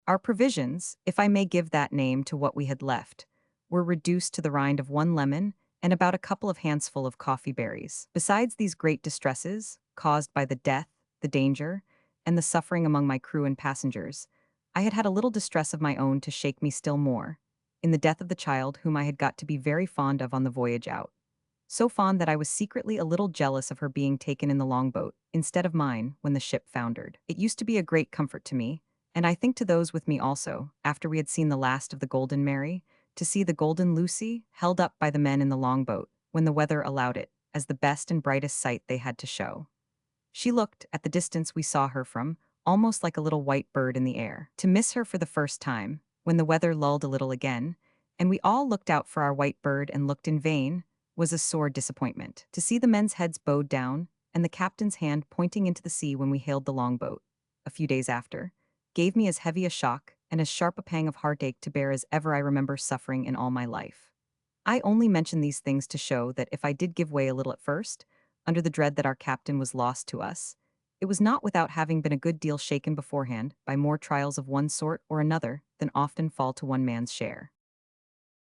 Our provisions, if I may give that name to what we had left, were reduced to the rind of one lemon and about a couple of handsful of coffee berries. Besides these great distresses, caused by the death, the danger, and the suffering among my crew and passengers, I had had a little distress of my own to shake me still more, in the death of the child whom I had got to be very fond of on the voyage out. So fond that I was secretly a little jealous of her being taken in the longboat, instead of mine, when the ship foundered. It used to be a great comfort to me, and I think to those with me also, after we had seen the last of the Golden Mary, to see the Golden Lucy held up by the men in the longboat, when the weather allowed it, as the best and brightest sight they had to show. She looked, at the distance we saw her from, almost like a little white bird in the air. To miss her for the first time, when the weather lulled a little again, and we all looked out for our white bird and looked in vain, was a sore disappointment. To see the men's heads bowed down, and the captain's hand pointing into the sea when we hailed the longboat, a few days after, gave me as heavy a shock and as sharp a pang of heartache to bear as ever I remember suffering in all my life. I only mention these things to show that if I did give way a little at first, under the dread that our captain was lost to us, it was not without having been a good deal shaken beforehand by more trials of one sort or another than often fall to one man's share.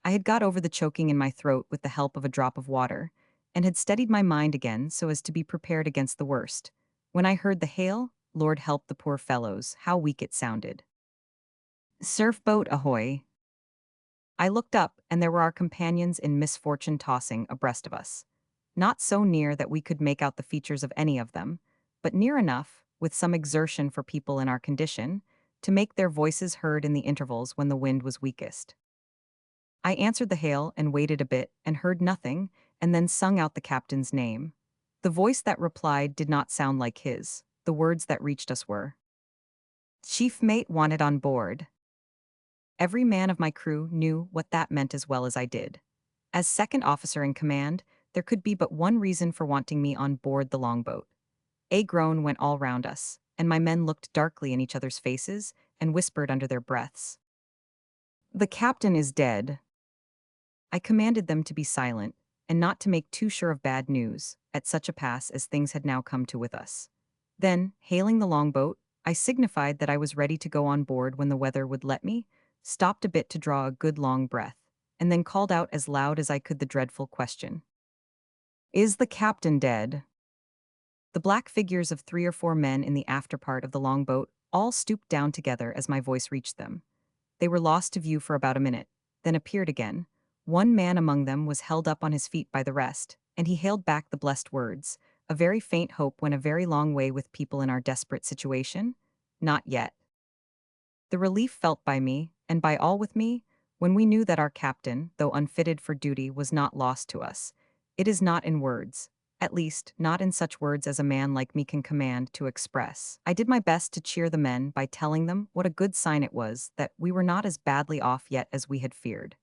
I had got over the choking in my throat with the help of a drop of water, and had steadied my mind again so as to be prepared against the worst, when I heard the hail, "Lord help the poor fellows," how weak it sounded. "Surf boat ahoy!" I looked up, and there were our companions in misfortune tossing abreast of us. Not so near that we could make out the features of any of them, but near enough, with some exertion for people in our condition, to make their voices heard in the intervals when the wind was weakest. I answered the hail and waited a bit and heard nothing, and then sung out the captain's name. The voice that replied did not sound like his. The words that reached us were, "Chief mate wanted on board." Every man of my crew knew what that meant as well as I did. As second officer in command, there could be but one reason for wanting me on board the longboat. A groan went all round us, and my men looked darkly in each other's faces and whispered under their breaths, "The captain is dead." I commanded them to be silent, and not to make too sure of bad news, at such a pass as things had now come to with us. Then, hailing the longboat, I signified that I was ready to go on board when the weather would let me, stopped a bit to draw a good long breath, and then called out as loud as I could the dreadful question, "Is the captain dead?" The black figures of 3 or 4 men in the after part of the longboat all stooped down together as my voice reached them. They were lost to view for about a minute, then appeared again. One man among them was held up on his feet by the rest, and he hailed back the blessed words, "A very faint hope went a very long way with people in our desperate situation? Not yet." The relief felt by me, and by all with me, when we knew that our captain, though unfitted for duty, was not lost to us. It is not in words, at least, not in such words as a man like me can command to express. I did my best to cheer the men by telling them what a good sign it was that we were not as badly off yet as we had feared,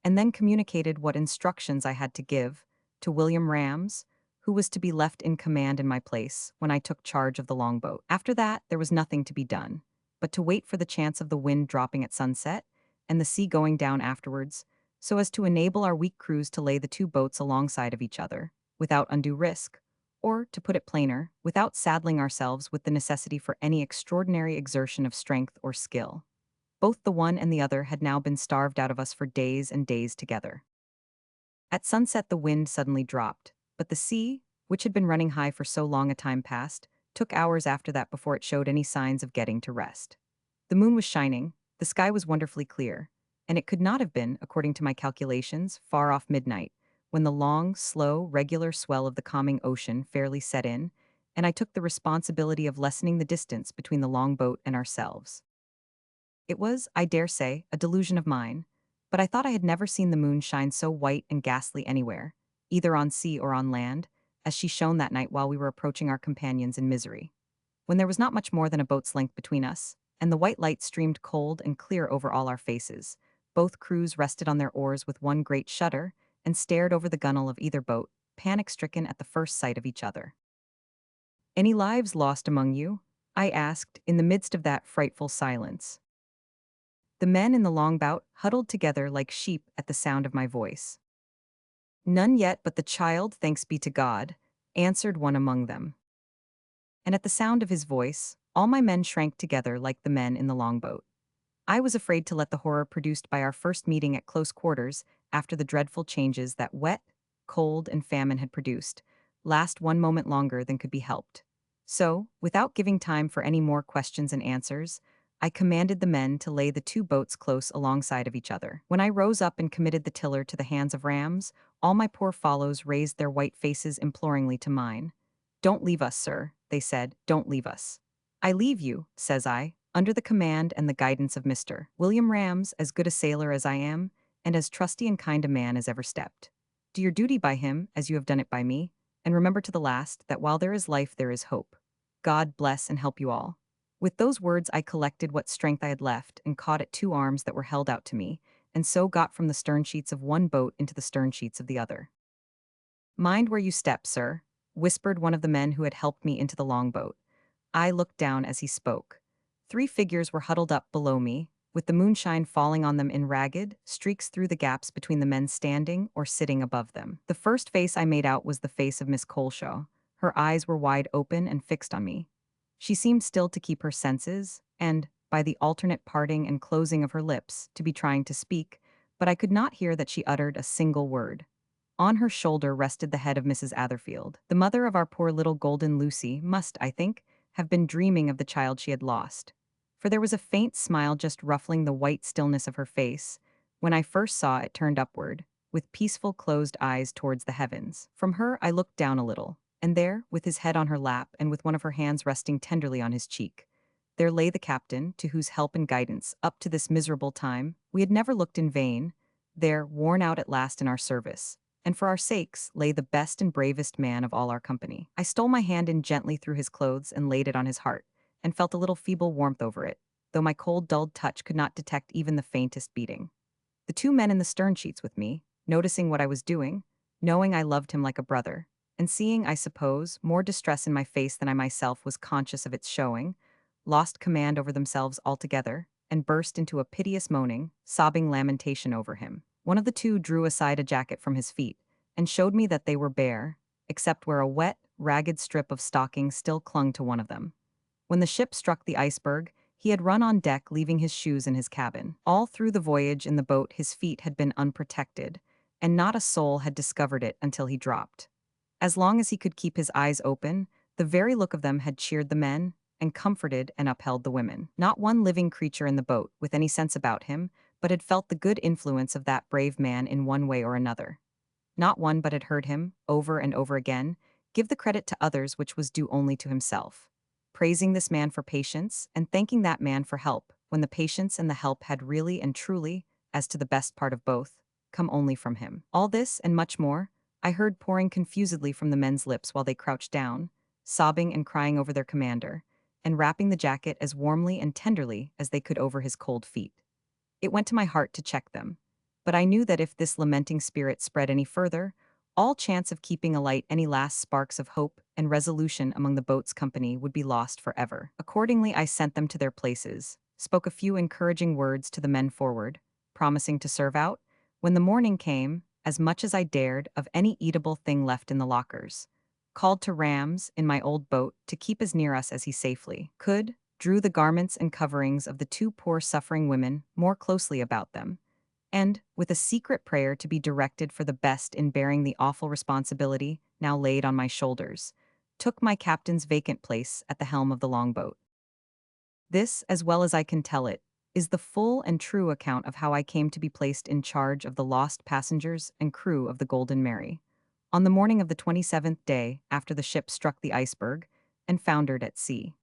and then communicated what instructions I had to give to William Rams, who was to be left in command in my place when I took charge of the longboat. After that, there was nothing to be done, but to wait for the chance of the wind dropping at sunset and the sea going down afterwards, so as to enable our weak crews to lay the 2 boats alongside of each other, without undue risk, or, to put it plainer, without saddling ourselves with the necessity for any extraordinary exertion of strength or skill. Both the one and the other had now been starved out of us for days and days together. At sunset the wind suddenly dropped, but the sea, which had been running high for so long a time past, took hours after that before it showed any signs of getting to rest. The moon was shining, the sky was wonderfully clear, and it could not have been, according to my calculations, far off midnight, when the long, slow, regular swell of the calming ocean fairly set in, and I took the responsibility of lessening the distance between the longboat and ourselves. It was, I dare say, a delusion of mine, but I thought I had never seen the moon shine so white and ghastly anywhere, either on sea or on land, as she shone that night while we were approaching our companions in misery, when there was not much more than a boat's length between us, and the white light streamed cold and clear over all our faces. Both crews rested on their oars with one great shudder, and stared over the gunwale of either boat, panic-stricken at the first sight of each other. "Any lives lost among you?" I asked, in the midst of that frightful silence. The men in the longboat huddled together like sheep at the sound of my voice. "None yet but the child, thanks be to God," answered one among them. And at the sound of his voice, all my men shrank together like the men in the longboat. I was afraid to let the horror produced by our first meeting at close quarters, after the dreadful changes that wet, cold, and famine had produced, last one moment longer than could be helped. So, without giving time for any more questions and answers, I commanded the men to lay the two boats close alongside of each other. When I rose up and committed the tiller to the hands of Rams, all my poor fellows raised their white faces imploringly to mine. "Don't leave us, sir," they said, "don't leave us." "I leave you," says I, "under the command and the guidance of Mr. William Rams, as good a sailor as I am, and as trusty and kind a man as ever stepped. Do your duty by him, as you have done it by me, and remember to the last that while there is life there is hope. God bless and help you all." With those words I collected what strength I had left and caught at two arms that were held out to me, and so got from the stern sheets of one boat into the stern sheets of the other. "Mind where you step, sir," whispered one of the men who had helped me into the longboat. I looked down as he spoke. Three figures were huddled up below me, with the moonshine falling on them in ragged streaks through the gaps between the men standing or sitting above them. The first face I made out was the face of Miss Coleshaw. Her eyes were wide open and fixed on me. She seemed still to keep her senses, and, by the alternate parting and closing of her lips, to be trying to speak, but I could not hear that she uttered a single word. On her shoulder rested the head of Mrs. Atherfield. The mother of our poor little golden Lucy must, I think, have been dreaming of the child she had lost. For there was a faint smile just ruffling the white stillness of her face. When I first saw it turned upward, with peaceful closed eyes towards the heavens. From her I looked down a little, and there, with his head on her lap and with one of her hands resting tenderly on his cheek, there lay the captain, to whose help and guidance, up to this miserable time, we had never looked in vain, there, worn out at last in our service, and for our sakes lay the best and bravest man of all our company. I stole my hand in gently through his clothes and laid it on his heart, and felt a little feeble warmth over it, though my cold, dulled touch could not detect even the faintest beating. The two men in the stern sheets with me, noticing what I was doing, knowing I loved him like a brother, and seeing, I suppose, more distress in my face than I myself was conscious of its showing, lost command over themselves altogether, and burst into a piteous moaning, sobbing lamentation over him. One of the two drew aside a jacket from his feet, and showed me that they were bare, except where a wet, ragged strip of stocking still clung to one of them. When the ship struck the iceberg, he had run on deck, leaving his shoes in his cabin. All through the voyage in the boat his feet had been unprotected, and not a soul had discovered it until he dropped. As long as he could keep his eyes open, the very look of them had cheered the men, and comforted and upheld the women. Not one living creature in the boat, with any sense about him, but had felt the good influence of that brave man in one way or another. Not one but had heard him, over and over again, give the credit to others which was due only to himself, praising this man for patience, and thanking that man for help, when the patience and the help had really and truly, as to the best part of both, come only from him. All this, and much more, I heard pouring confusedly from the men's lips while they crouched down, sobbing and crying over their commander, and wrapping the jacket as warmly and tenderly as they could over his cold feet. It went to my heart to check them, but I knew that if this lamenting spirit spread any further, all chance of keeping alight any last sparks of hope and resolution among the boat's company would be lost forever. Accordingly, I sent them to their places, spoke a few encouraging words to the men forward, promising to serve out, when the morning came, as much as I dared of any eatable thing left in the lockers, called to Rams, in my old boat, to keep as near us as he safely could, drew the garments and coverings of the two poor suffering women more closely about them, and, with a secret prayer to be directed for the best in bearing the awful responsibility now laid on my shoulders, took my captain's vacant place at the helm of the longboat. This, as well as I can tell it, is the full and true account of how I came to be placed in charge of the lost passengers and crew of the Golden Mary, on the morning of the 27th day after the ship struck the iceberg and foundered at sea.